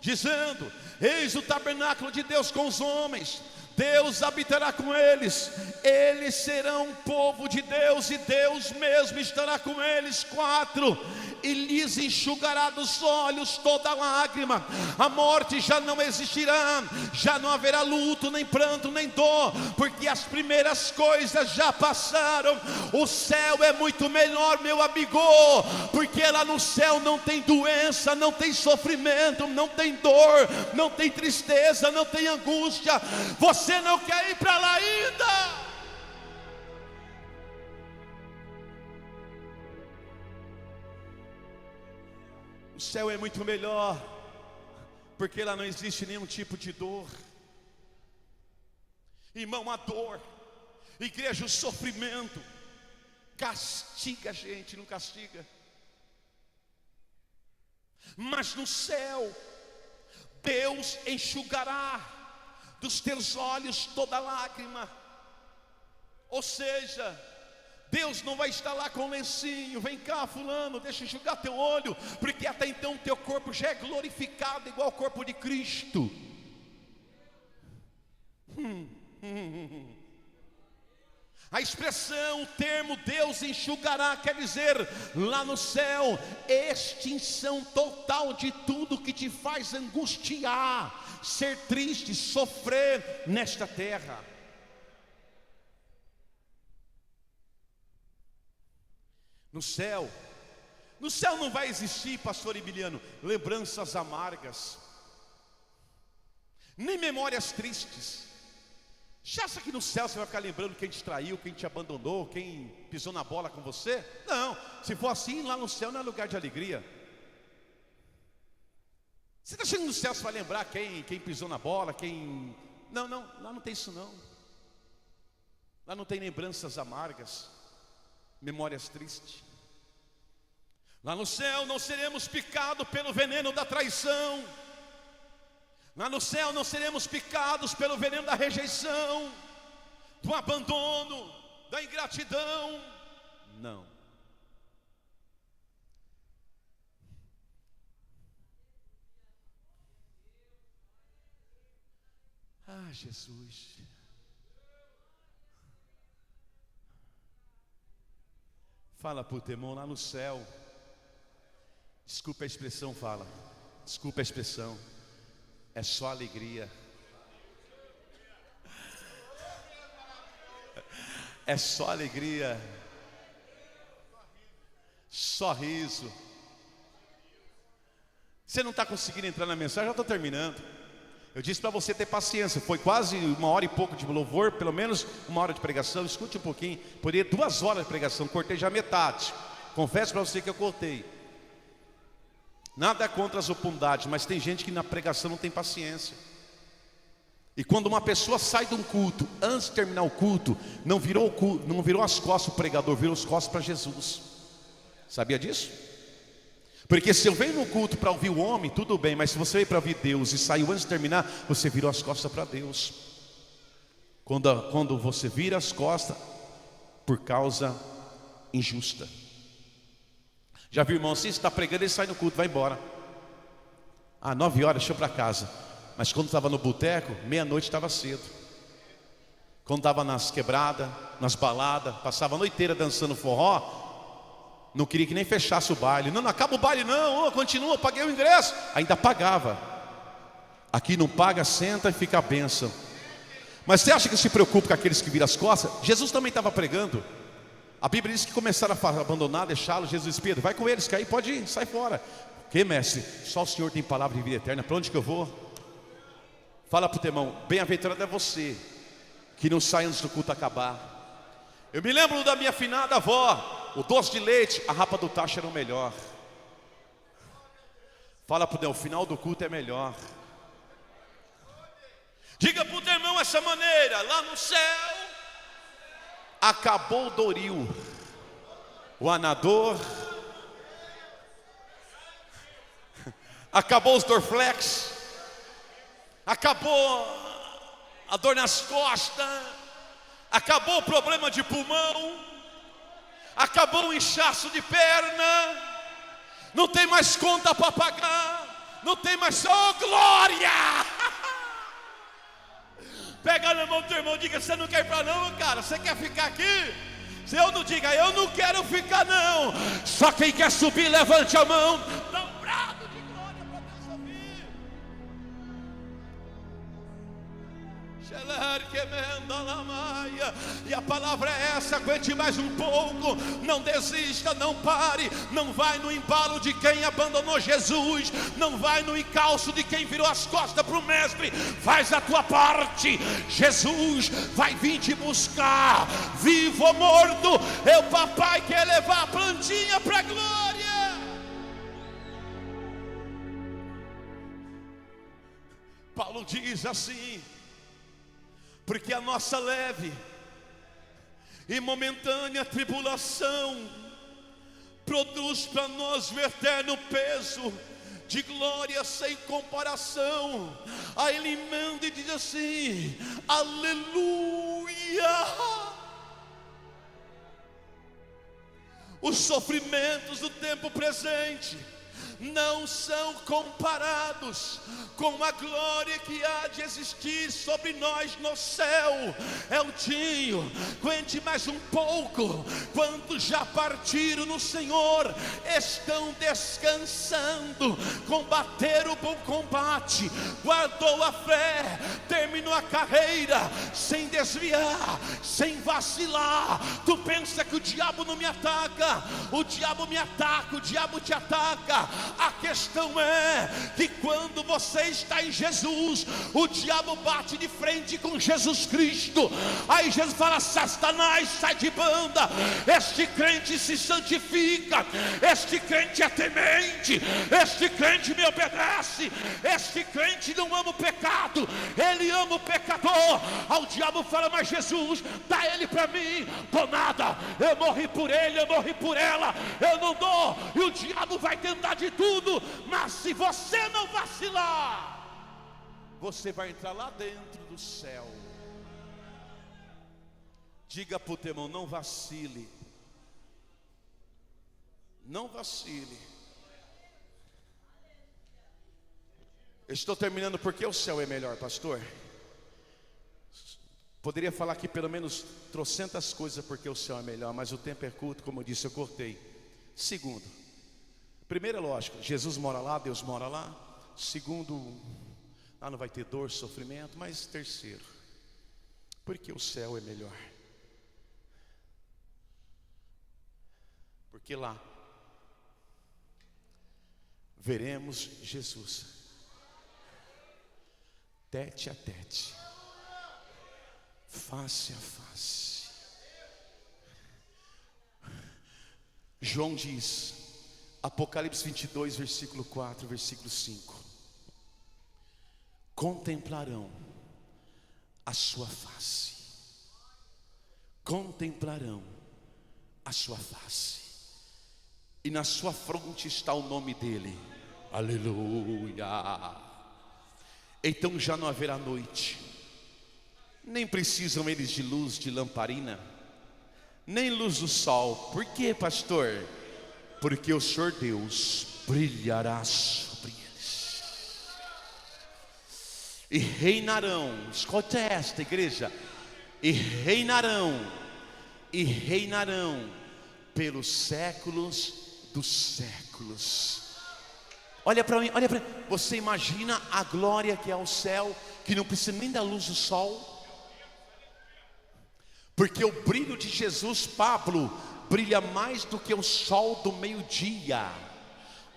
A: dizendo: eis o tabernáculo de Deus com os homens, Deus habitará com eles, eles serão povo de Deus, e Deus mesmo estará com eles. 4: e lhes enxugará dos olhos toda lágrima, a morte já não existirá, já não haverá luto, nem pranto, nem dor, porque as primeiras coisas já passaram. O céu é muito melhor, meu amigo, porque lá no céu não tem doença, não tem sofrimento, não tem dor, não tem tristeza, não tem angústia. Você não quer ir para lá ainda? O céu é muito melhor, porque lá não existe nenhum tipo de dor. Irmão, a dor, igreja, o sofrimento castiga a gente, não castiga? Mas no céu, Deus enxugará dos teus olhos toda lágrima. Ou seja, Deus não vai estar lá com um lencinho: vem cá fulano, deixa eu enxugar teu olho, porque até então o teu corpo já é glorificado igual ao corpo de Cristo. A expressão, o termo Deus enxugará, quer dizer, lá no céu, extinção total de tudo que te faz angustiar, ser triste, sofrer nesta terra. No céu não vai existir, pastor Emiliano, lembranças amargas, nem memórias tristes. Já acha que no céu você vai ficar lembrando quem te traiu, quem te abandonou, quem pisou na bola com você? Não, se for assim, lá no céu não é lugar de alegria. Você está achando que no céu você vai lembrar quem pisou na bola, quem... Não, lá não tem isso não. Lá não tem lembranças amargas, memórias tristes. Lá no céu não seremos picados pelo veneno da traição. Lá no céu não seremos picados pelo veneno da rejeição, do abandono, da ingratidão. Não. Ah, Jesus. Fala para o teu irmão, lá no céu, desculpa a expressão, fala, desculpa a expressão, é só alegria. É só alegria, só riso. Você não está conseguindo entrar na mensagem? Já estou terminando. Eu disse para você ter paciência. Foi quase 1h e pouco de louvor, pelo menos 1 hora de pregação. Escute um pouquinho. Poderia 2 horas de pregação, cortei já metade. Confesso para você que eu cortei. Nada contra as oportunidades, mas tem gente que na pregação não tem paciência. E quando uma pessoa sai de um culto, antes de terminar o culto, não virou as costas o pregador, virou as costas para Jesus. Sabia disso? Porque se eu venho no culto para ouvir o homem, tudo bem, mas se você veio para ouvir Deus e saiu antes de terminar, você virou as costas para Deus. Quando você vira as costas por causa injusta. Já viu, irmão, se está pregando, ele sai no culto, vai embora. 9 horas, deixa eu para casa. Mas quando estava no boteco, meia-noite estava cedo. Quando estava nas quebradas, nas baladas, passava a noite inteira dançando forró, não queria que nem fechasse o baile. Não acaba o baile não, continua, paguei o ingresso. Ainda pagava. Aqui não paga, senta e fica a bênção. Mas você acha que se preocupa com aqueles que viram as costas? Jesus também estava pregando. A Bíblia diz que começaram a abandonar, deixá-lo. Jesus disse: Pedro, vai com eles, que aí pode ir, sai fora. Que mestre? Só o Senhor tem palavra de vida eterna. Para onde que eu vou? Fala para o teu irmão: bem-aventurado é você que não sai antes do culto acabar. Eu me lembro da minha finada avó, o doce de leite, a rapa do tacho era o melhor. Fala para o teu, o final do culto é melhor. Diga para o teu irmão essa maneira: lá no céu acabou o Doril, o Anador, acabou os Dorflex, acabou a dor nas costas, acabou o problema de pulmão, acabou o inchaço de perna, não tem mais conta para pagar, não tem mais, oh glória! Pega na mão do teu irmão e diga: você não quer ir para não, cara, você quer ficar aqui? Se eu não diga, eu não quero ficar não. Só quem quer subir, levante a mão, dá um brado de glória para Deus ouvir. E a palavra é essa: aguente mais um pouco, não desista, não pare, não vai no embalo de quem abandonou Jesus, não vai no encalço de quem virou as costas para o mestre. Faz a tua parte, Jesus vai vir te buscar, vivo ou morto, o papai quer levar a plantinha para a glória. Paulo diz assim: porque a nossa leve e momentânea tribulação produz para nós o eterno peso de glória sem comparação. Aí ele emenda e diz assim: aleluia. Os sofrimentos do tempo presente não são comparados com a glória que há de existir sobre nós no céu. Eltinho, aguente mais um pouco. Quantos já partiram no Senhor estão descansando, combateram o bom combate, guardou a fé, terminou a carreira sem desviar, sem vacilar. Tu pensa que o diabo não me ataca? O diabo me ataca, o diabo te ataca. A questão é que quando você está em Jesus, o diabo bate de frente com Jesus Cristo. Aí Jesus fala: Satanás, sai de banda. Este crente se santifica, este crente é temente, este crente me obedece, este crente não ama o pecado, ele ama o pecador. Aí o diabo fala: mas Jesus, dá ele para mim. Dou nada, eu morri por ele, eu morri por ela, eu não dou. E o diabo vai tentar de tudo, mas se você não vacilar, você vai entrar lá dentro do céu. Diga para o teu irmão: não vacile, não vacile. Estou terminando. Porque o céu é melhor, pastor? Poderia falar aqui pelo menos trocentas coisas porque o céu é melhor, mas o tempo é curto, como eu disse, eu cortei. Segundo, primeiro é lógico, Jesus mora lá, Deus mora lá. Segundo, lá não vai ter dor, sofrimento. Mas terceiro, porque o céu é melhor? Porque lá veremos Jesus tete a tete, face a face. João diz, Apocalipse 22, versículo 4, versículo 5: contemplarão a sua face, contemplarão a sua face, e na sua fronte está o nome dele. Aleluia. Então já não haverá noite, nem precisam eles de luz de lamparina, nem luz do sol. Por quê, pastor? Porque o Senhor Deus brilhará sobre eles, e reinarão. Escute esta, igreja: e reinarão pelos séculos dos séculos. Olha para mim, olha para mim. Você imagina a glória que é o céu, que não precisa nem da luz do sol, porque o brilho de Jesus, Pablo, brilha mais do que o sol do meio-dia.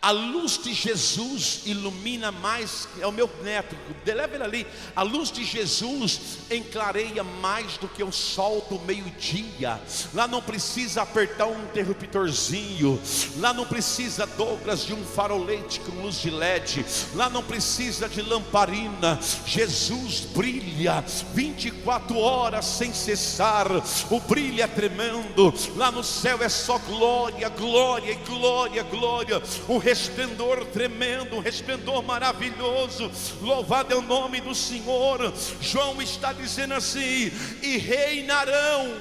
A: A luz de Jesus ilumina mais. É o meu neto, leva ele ali. A luz de Jesus enclareia mais do que o sol do meio-dia. Lá não precisa apertar um interruptorzinho, lá não precisa, Douglas, de um farolete com luz de LED, lá não precisa de lamparina. Jesus brilha 24 horas sem cessar. O brilho é tremendo. Lá no céu é só glória, glória e glória, glória. O resplendor tremendo, um resplendor maravilhoso. Louvado é o nome do Senhor. João está dizendo assim: e reinarão,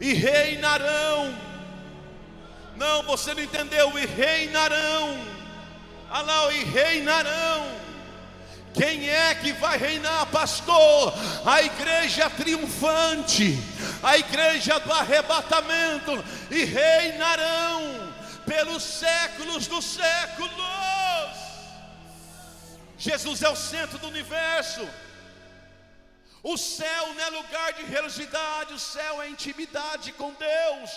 A: e reinarão. Não, você não entendeu. E reinarão. Olha lá, e reinarão. Quem é que vai reinar, pastor? A igreja triunfante, a igreja do arrebatamento. E reinarão pelos séculos dos séculos. Jesus é o centro do universo. O céu não é lugar de religiosidade, o céu é intimidade com Deus.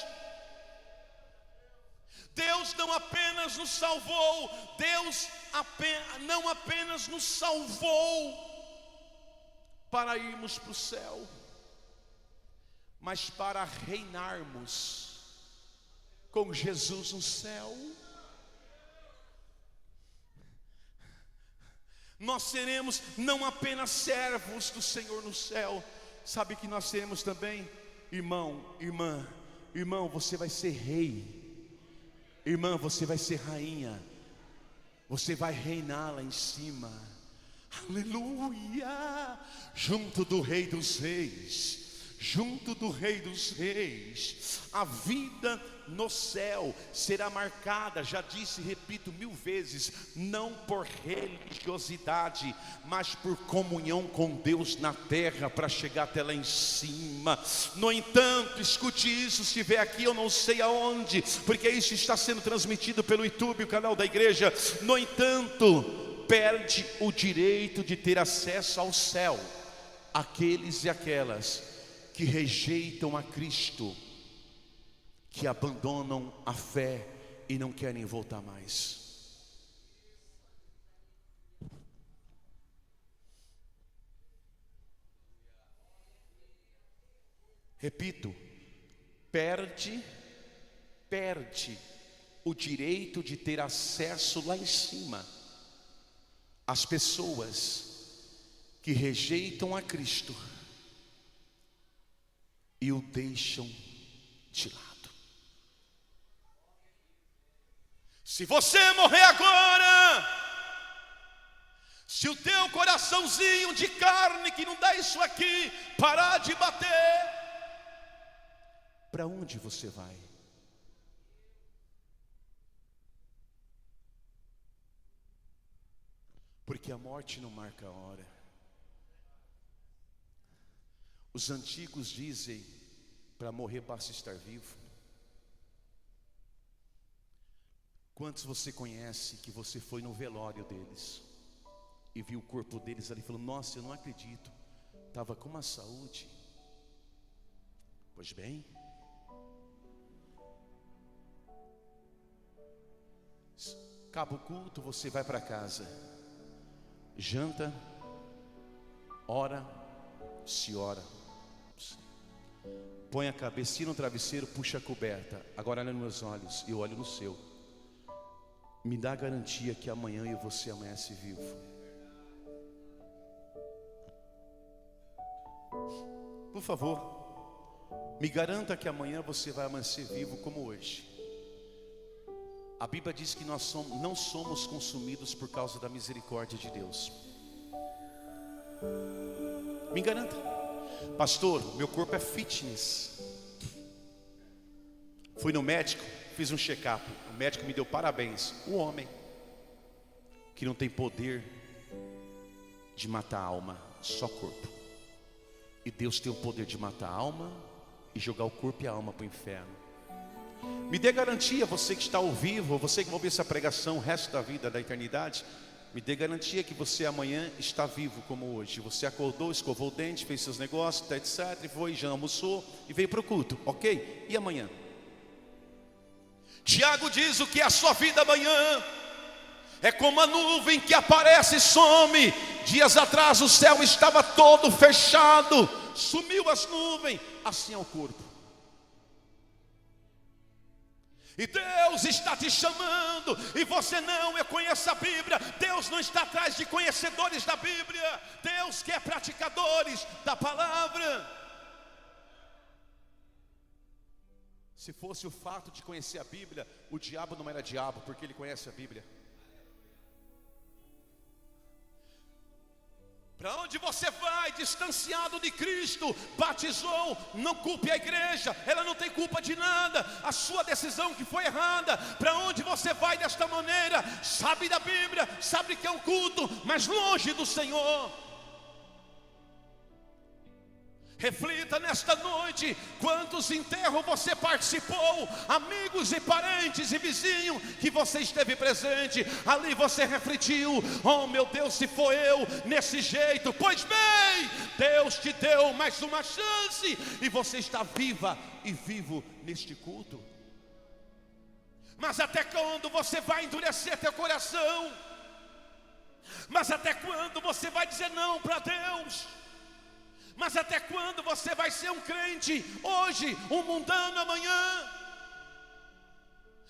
A: Deus não apenas nos salvou, Deus não apenas nos salvou para irmos para o céu, mas para reinarmos com Jesus no céu. Nós seremos não apenas servos do Senhor no céu, sabe que nós seremos também, irmão, irmão, você vai ser rei. Irmã, você vai ser rainha. Você vai reinar lá em cima. Aleluia! Junto do Rei dos Reis. Junto do Rei dos Reis. A vida no céu será marcada, já disse e repito 1000 vezes, não por religiosidade, mas por comunhão com Deus na terra, para chegar até lá em cima. No entanto, escute isso, se estiver aqui eu não sei aonde, porque isso está sendo transmitido pelo YouTube, o canal da igreja. No entanto, perde o direito de ter acesso ao céu aqueles e aquelas que rejeitam a Cristo, que abandonam a fé e não querem voltar mais. Repito, perde o direito de ter acesso lá em cima as pessoas que rejeitam a Cristo e o deixam de lado. Se você morrer agora, se o teu coraçãozinho de carne que não dá isso aqui parar de bater, para onde você vai? Porque a morte não marca a hora. Os antigos dizem: para morrer basta estar vivo. Quantos você conhece que você foi no velório deles e viu o corpo deles ali e falou: nossa, eu não acredito, estava com uma saúde. Pois bem, acaba o culto, você vai para casa, janta, ora, se ora, põe a cabecinha no travesseiro, puxa a coberta. Agora olha nos meus olhos e eu olho no seu. Me dá garantia que amanhã eu e você amanhece vivo. Por favor, me garanta que amanhã você vai amanhecer vivo como hoje. A Bíblia diz que nós não somos consumidos por causa da misericórdia de Deus. Me garanta. Pastor, meu corpo é fitness. Fui no médico, fiz um check-up. O médico me deu parabéns. O homem que não tem poder de matar a alma, só corpo. E Deus tem o poder de matar a alma e jogar o corpo e a alma para o inferno. Me dê garantia, você que está ao vivo, você que vai ouvir essa pregação o resto da vida, da eternidade, me dê garantia que você amanhã está vivo como hoje. Você acordou, escovou o dente, fez seus negócios, etc. E foi, já almoçou e veio para o culto, ok? E amanhã? Tiago diz: o que é a sua vida amanhã é como a nuvem que aparece e some. Dias atrás o céu estava todo fechado, sumiu as nuvens, assim é o corpo. E Deus está te chamando, e você não, eu conheço a Bíblia. Deus não está atrás de conhecedores da Bíblia, Deus quer praticadores da palavra. Se fosse o fato de conhecer a Bíblia, o diabo não era diabo, porque ele conhece a Bíblia. Para onde você vai distanciado de Cristo, batizou, não culpe a igreja, ela não tem culpa de nada, a sua decisão que foi errada. Para onde você vai desta maneira, sabe da Bíblia, sabe que é um culto, mas longe do Senhor. Reflita nesta noite, quantos enterros você participou, amigos e parentes e vizinhos que você esteve presente, ali você refletiu: oh meu Deus, se for eu nesse jeito. Pois bem, Deus te deu mais uma chance e você está viva e vivo neste culto. Mas até quando você vai endurecer teu coração? Mas até quando você vai dizer não para Deus? Mas até quando você vai ser um crente hoje, um mundano amanhã?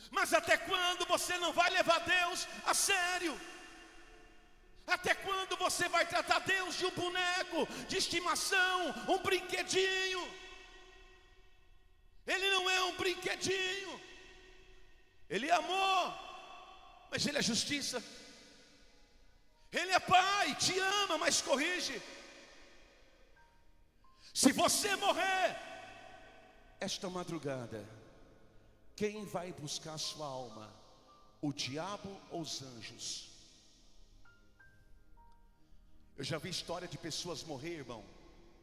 A: Mas até quando você não vai levar Deus a sério? Até quando você vai tratar Deus de um boneco de estimação, um brinquedinho? Ele não é um brinquedinho. Ele é amor, mas Ele é justiça. Ele é pai, te ama, mas corrige. Se você morrer esta madrugada, quem vai buscar a sua alma? O diabo ou os anjos? Eu já vi história de pessoas morrer, irmão.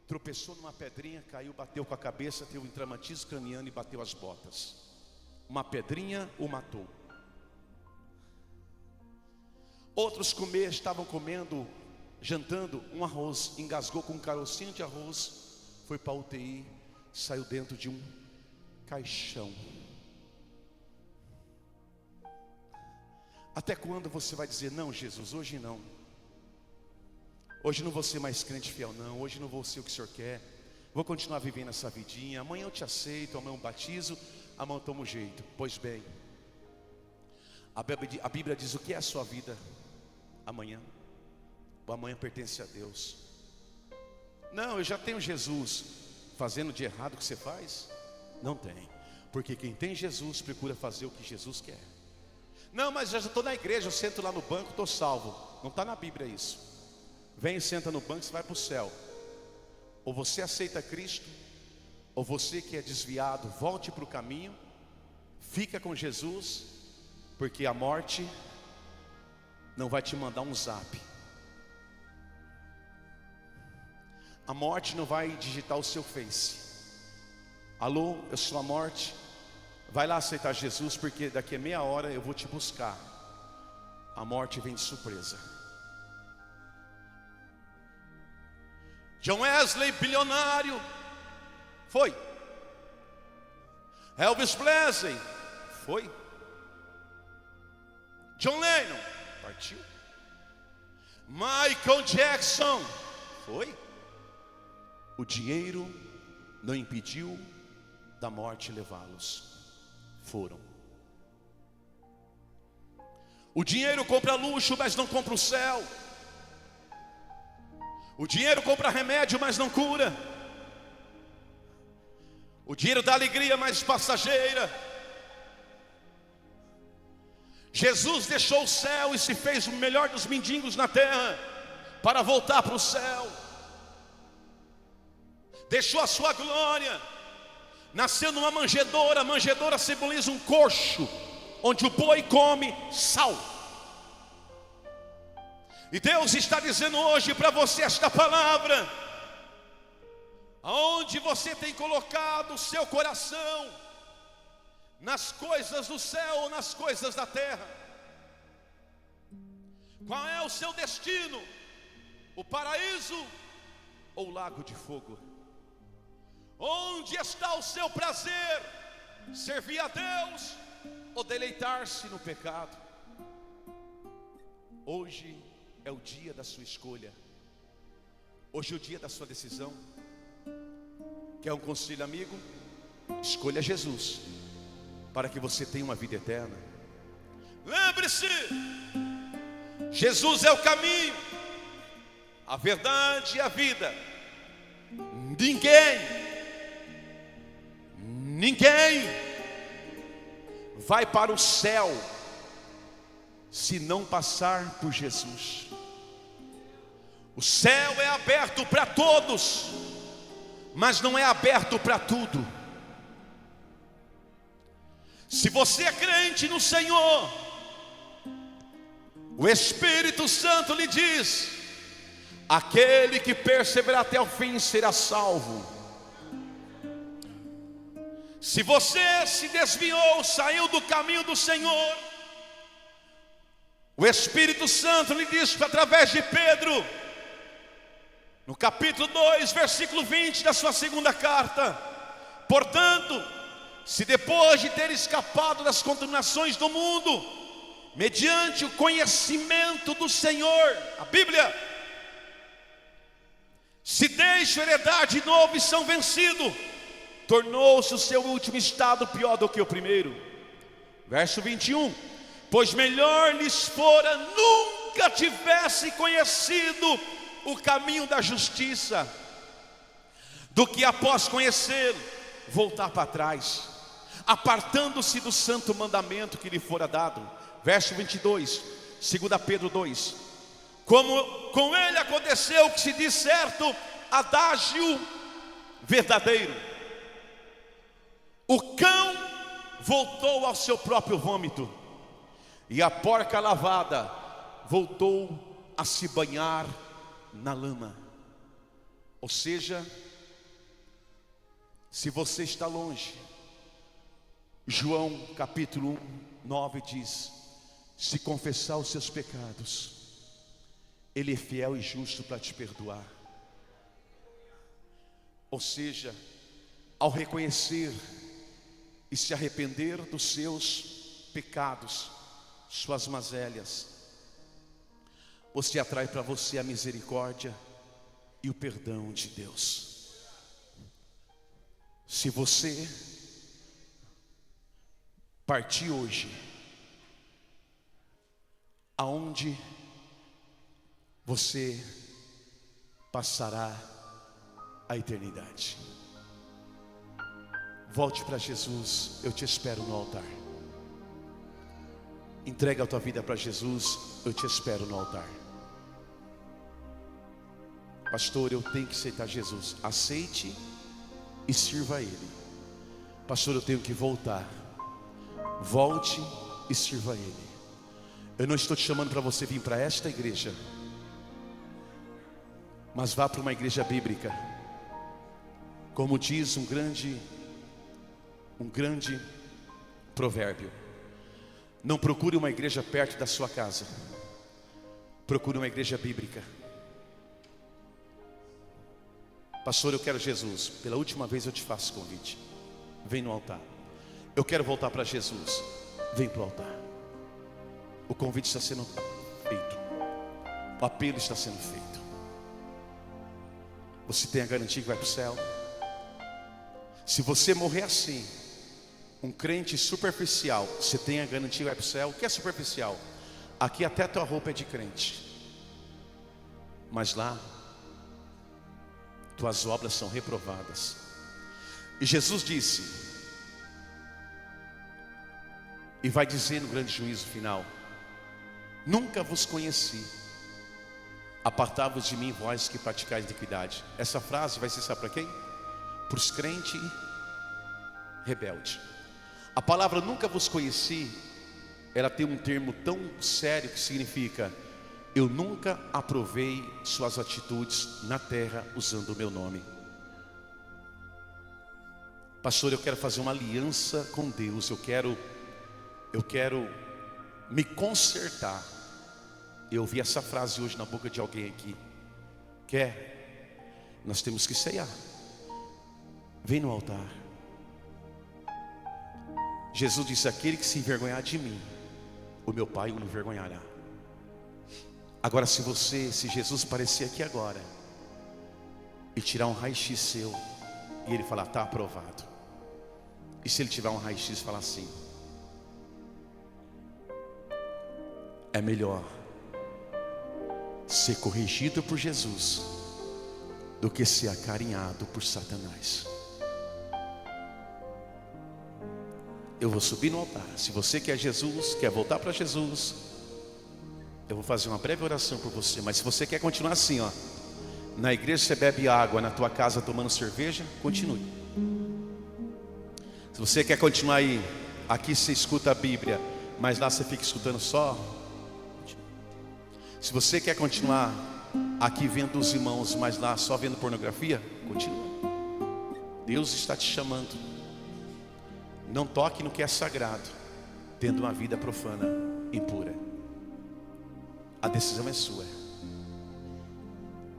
A: Tropeçou numa pedrinha, caiu, bateu com a cabeça, teve um traumatismo craniano e bateu as botas. Uma pedrinha o matou. Outros estavam comendo, jantando um arroz, engasgou com um carocinho de arroz, foi para a UTI, saiu dentro de um caixão. Até quando você vai dizer: não, Jesus, hoje não. Hoje não vou ser mais crente fiel, não. Hoje não vou ser o que o Senhor quer. Vou continuar vivendo essa vidinha. Amanhã eu te aceito, amanhã eu batizo, amanhã eu tomo jeito. Pois bem, a Bíblia diz: o que é a sua vida amanhã? O amanhã pertence a Deus. Não, eu já tenho Jesus. Fazendo de errado o que você faz? Não tem. Porque quem tem Jesus procura fazer o que Jesus quer. Não, mas eu já estou na igreja, eu sento lá no banco, estou salvo. Não está na Bíblia isso. Vem e senta no banco, você vai para o céu. Ou você aceita Cristo, ou você que é desviado, volte para o caminho, fica com Jesus, porque a morte não vai te mandar um zap. A morte não vai digitar o seu Face. Alô, eu sou a morte. Vai lá aceitar Jesus, porque daqui a meia hora eu vou te buscar. A morte vem de surpresa. John Wesley, bilionário, foi. Elvis Presley, foi. John Lennon, partiu. Michael Jackson, foi. O dinheiro não impediu da morte levá-los. Foram. O dinheiro compra luxo, mas não compra o céu. O dinheiro compra remédio, mas não cura. O dinheiro dá alegria, mas passageira. Jesus deixou o céu e se fez o melhor dos mendigos na terra para voltar para o céu. Deixou a sua glória, nasceu numa manjedoura. A manjedoura simboliza um coxo, onde o boi come sal. E Deus está dizendo hoje para você esta palavra: aonde você tem colocado o seu coração, nas coisas do céu ou nas coisas da terra? Qual é o seu destino? O paraíso ou o lago de fogo? Onde está o seu prazer? Servir a Deus ou deleitar-se no pecado? Hoje é o dia da sua escolha. Hoje é o dia da sua decisão. Quer um conselho, amigo? Escolha Jesus, para que você tenha uma vida eterna. Lembre-se, Jesus é o caminho, a verdade e a vida. Ninguém vai para o céu se não passar por Jesus. O céu é aberto para todos, mas não é aberto para tudo. Se você é crente no Senhor, o Espírito Santo lhe diz: aquele que perseverar até o fim será salvo. Se você se desviou, saiu do caminho do Senhor, o Espírito Santo lhe diz através de Pedro, no capítulo 2, versículo 20 da sua segunda carta: portanto, se depois de ter escapado das contaminações do mundo, mediante o conhecimento do Senhor, a Bíblia, se deixam heredar de novo e são vencidos, tornou-se o seu último estado pior do que o primeiro. Verso 21: pois melhor lhes fora nunca tivesse conhecido o caminho da justiça, do que após conhecê-lo, voltar para trás, apartando-se do santo mandamento que lhe fora dado. Verso 22, 2 Pedro 2: como com ele aconteceu o que se diz certo adágio verdadeiro: o cão voltou ao seu próprio vômito, e a porca lavada voltou a se banhar na lama. Ou seja, se você está longe, João capítulo 9 diz: se confessar os seus pecados, Ele é fiel e justo para te perdoar. Ou seja, ao reconhecer e se arrepender dos seus pecados, suas mazelas, você atrai para você a misericórdia e o perdão de Deus. Se você partir hoje, aonde você passará a eternidade? Volte para Jesus, eu te espero no altar. Entrega a tua vida para Jesus, eu te espero no altar. Pastor, eu tenho que aceitar Jesus. Aceite e sirva a Ele. Pastor, eu tenho que voltar. Volte e sirva a Ele. Eu não estou te chamando para você vir para esta igreja, mas vá para uma igreja bíblica. Como diz um grande provérbio: não procure uma igreja perto da sua casa, procure uma igreja bíblica. Pastor, eu quero Jesus. Pela última vez eu te faço convite. Vem no altar. Eu quero voltar para Jesus. Vem para o altar. O convite está sendo feito. O apelo está sendo feito. Você tem a garantia que vai para o céu? Se você morrer assim, um crente superficial, você tem a garantia que vai para o céu? O que é superficial? Aqui até a tua roupa é de crente, mas lá tuas obras são reprovadas. E Jesus disse, e vai dizer no grande juízo final: nunca vos conheci, apartai-vos de mim, vós que praticais iniquidade. Essa frase vai ser, sabe para quem? Para os crentes rebeldes. A palavra nunca vos conheci, ela tem um termo tão sério que significa: eu nunca aprovei suas atitudes na terra usando o meu nome. Pastor, eu quero fazer uma aliança com Deus, eu quero me consertar. Eu ouvi essa frase hoje na boca de alguém aqui. Quer? Nós temos que ceiar. Vem no altar. Jesus disse: aquele que se envergonhar de mim, o meu Pai o envergonhará. Agora, se Jesus aparecer aqui agora e tirar um raio-x seu, e ele falar: está aprovado. E se ele tiver um raio-x e falar assim: é melhor ser corrigido por Jesus do que ser acarinhado por Satanás. eu vou subir no altar. Se você quer Jesus, quer voltar para Jesus, eu vou fazer uma breve oração por você. Mas se você quer continuar assim, ó, na igreja você bebe água, na tua casa tomando cerveja, continue. Se você quer continuar aí, aqui você escuta a Bíblia, mas lá você fica escutando só. Se você quer continuar aqui vendo os irmãos, mas lá só vendo pornografia, continua. Deus está te chamando. Não toque no que é sagrado, tendo uma vida profana, impura. A decisão é sua.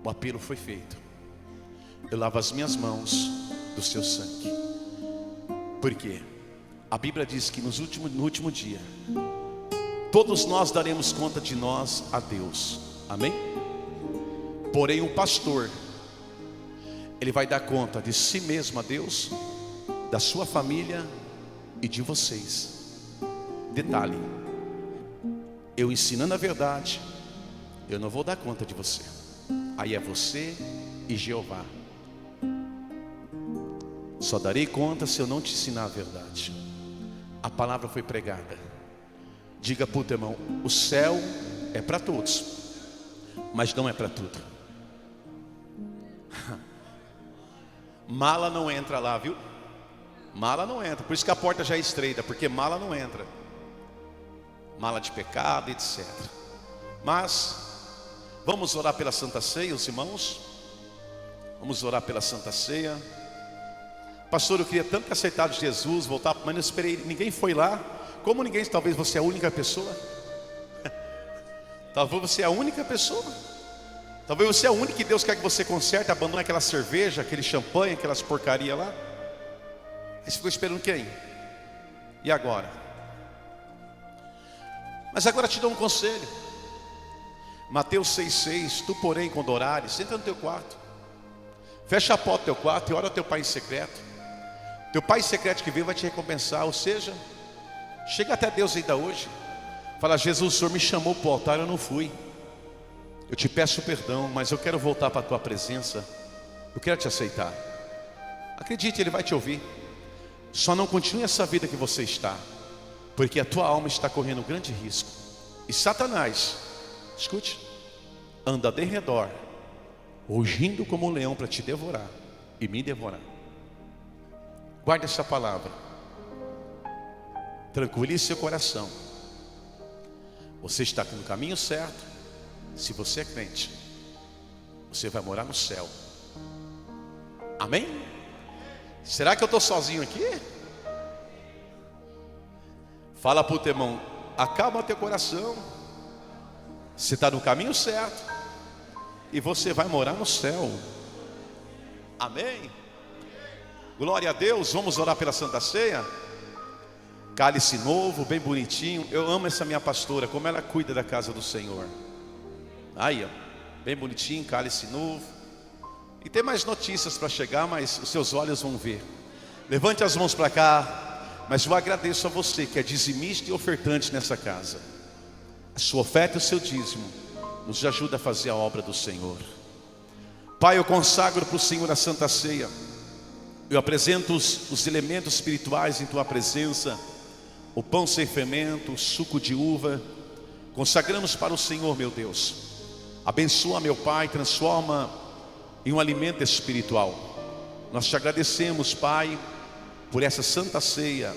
A: O apelo foi feito. Eu lavo as minhas mãos do seu sangue. Por quê? A Bíblia diz que no último dia, todos nós daremos conta de nós a Deus. Amém? Porém o pastor, ele vai dar conta de si mesmo a Deus, da sua família e de vocês. Detalhe, eu ensinando a verdade, eu não vou dar conta de você. Aí é você e Jeová. Só darei conta se eu não te ensinar a verdade. A palavra foi pregada. Diga para o teu irmão, o céu é para todos, mas não é para tudo. Mala não entra lá, viu? Mala não entra. Por isso que a porta já é estreita, porque mala não entra. Mala de pecado, etc. Mas vamos orar pela Santa Ceia, os irmãos. Vamos orar pela Santa Ceia. Pastor, eu queria tanto que aceitasse Jesus, voltar, mas não esperei, ninguém foi lá. Como ninguém, talvez você é a única pessoa. Talvez você é a única pessoa. Talvez você é a única que Deus quer que você conserte, abandone aquela cerveja, aquele champanhe, aquelas porcaria lá. Aí você ficou esperando quem? E agora? Mas agora te dou um conselho. Mateus 6,6, tu porém quando orares, entra no teu quarto, fecha a porta do teu quarto e ora ao teu pai em secreto. Teu pai em secreto que veio vai te recompensar. Ou seja, chega até Deus ainda hoje. Fala, Jesus, o Senhor me chamou para o altar, eu não fui. Eu te peço perdão, mas eu quero voltar para a tua presença. Eu quero te aceitar. Acredite, Ele vai te ouvir. Só não continue essa vida que você está, porque a tua alma está correndo um grande risco. E Satanás, escute, anda de redor, rugindo como um leão para te devorar e me devorar. Guarde essa palavra. Tranquilize seu coração. Você está no caminho certo. Se você é crente, você vai morar no céu. Amém? Será que eu estou sozinho aqui? Fala para o teu irmão, acalma teu coração. Você está no caminho certo e você vai morar no céu. Amém? Glória a Deus. Vamos orar pela Santa Ceia. Cálice novo, bem bonitinho. Eu amo essa minha pastora, como ela cuida da casa do Senhor. Aí, ó, bem bonitinho, cálice novo. E tem mais notícias para chegar, mas os seus olhos vão ver. Levante as mãos para cá. Mas eu agradeço a você que é dizimista e ofertante nessa casa. A sua oferta e o seu dízimo nos ajuda a fazer a obra do Senhor. Pai, eu consagro para o Senhor a Santa Ceia. Eu apresento os elementos espirituais em tua presença. O pão sem fermento, o suco de uva. Consagramos para o Senhor, meu Deus. Abençoa, meu Pai, transforma em um alimento espiritual. Nós te agradecemos, Pai, por essa Santa Ceia.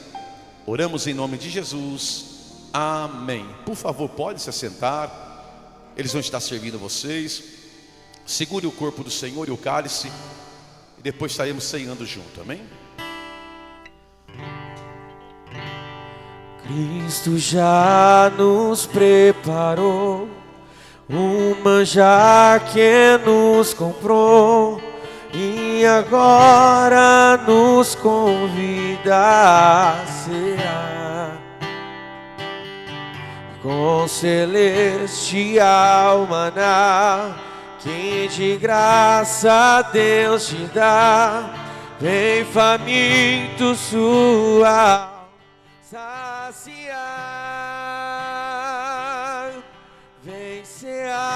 A: Oramos em nome de Jesus. Amém. Por favor, pode se assentar. Eles vão estar servindo vocês. Segure o corpo do Senhor e o cálice, e depois estaremos ceando junto. Amém?
B: Cristo já nos preparou um manjar que nos comprou e agora nos convida a cear com celestial maná que de graça Deus te dá. Vem faminto sua saciar, vem cear.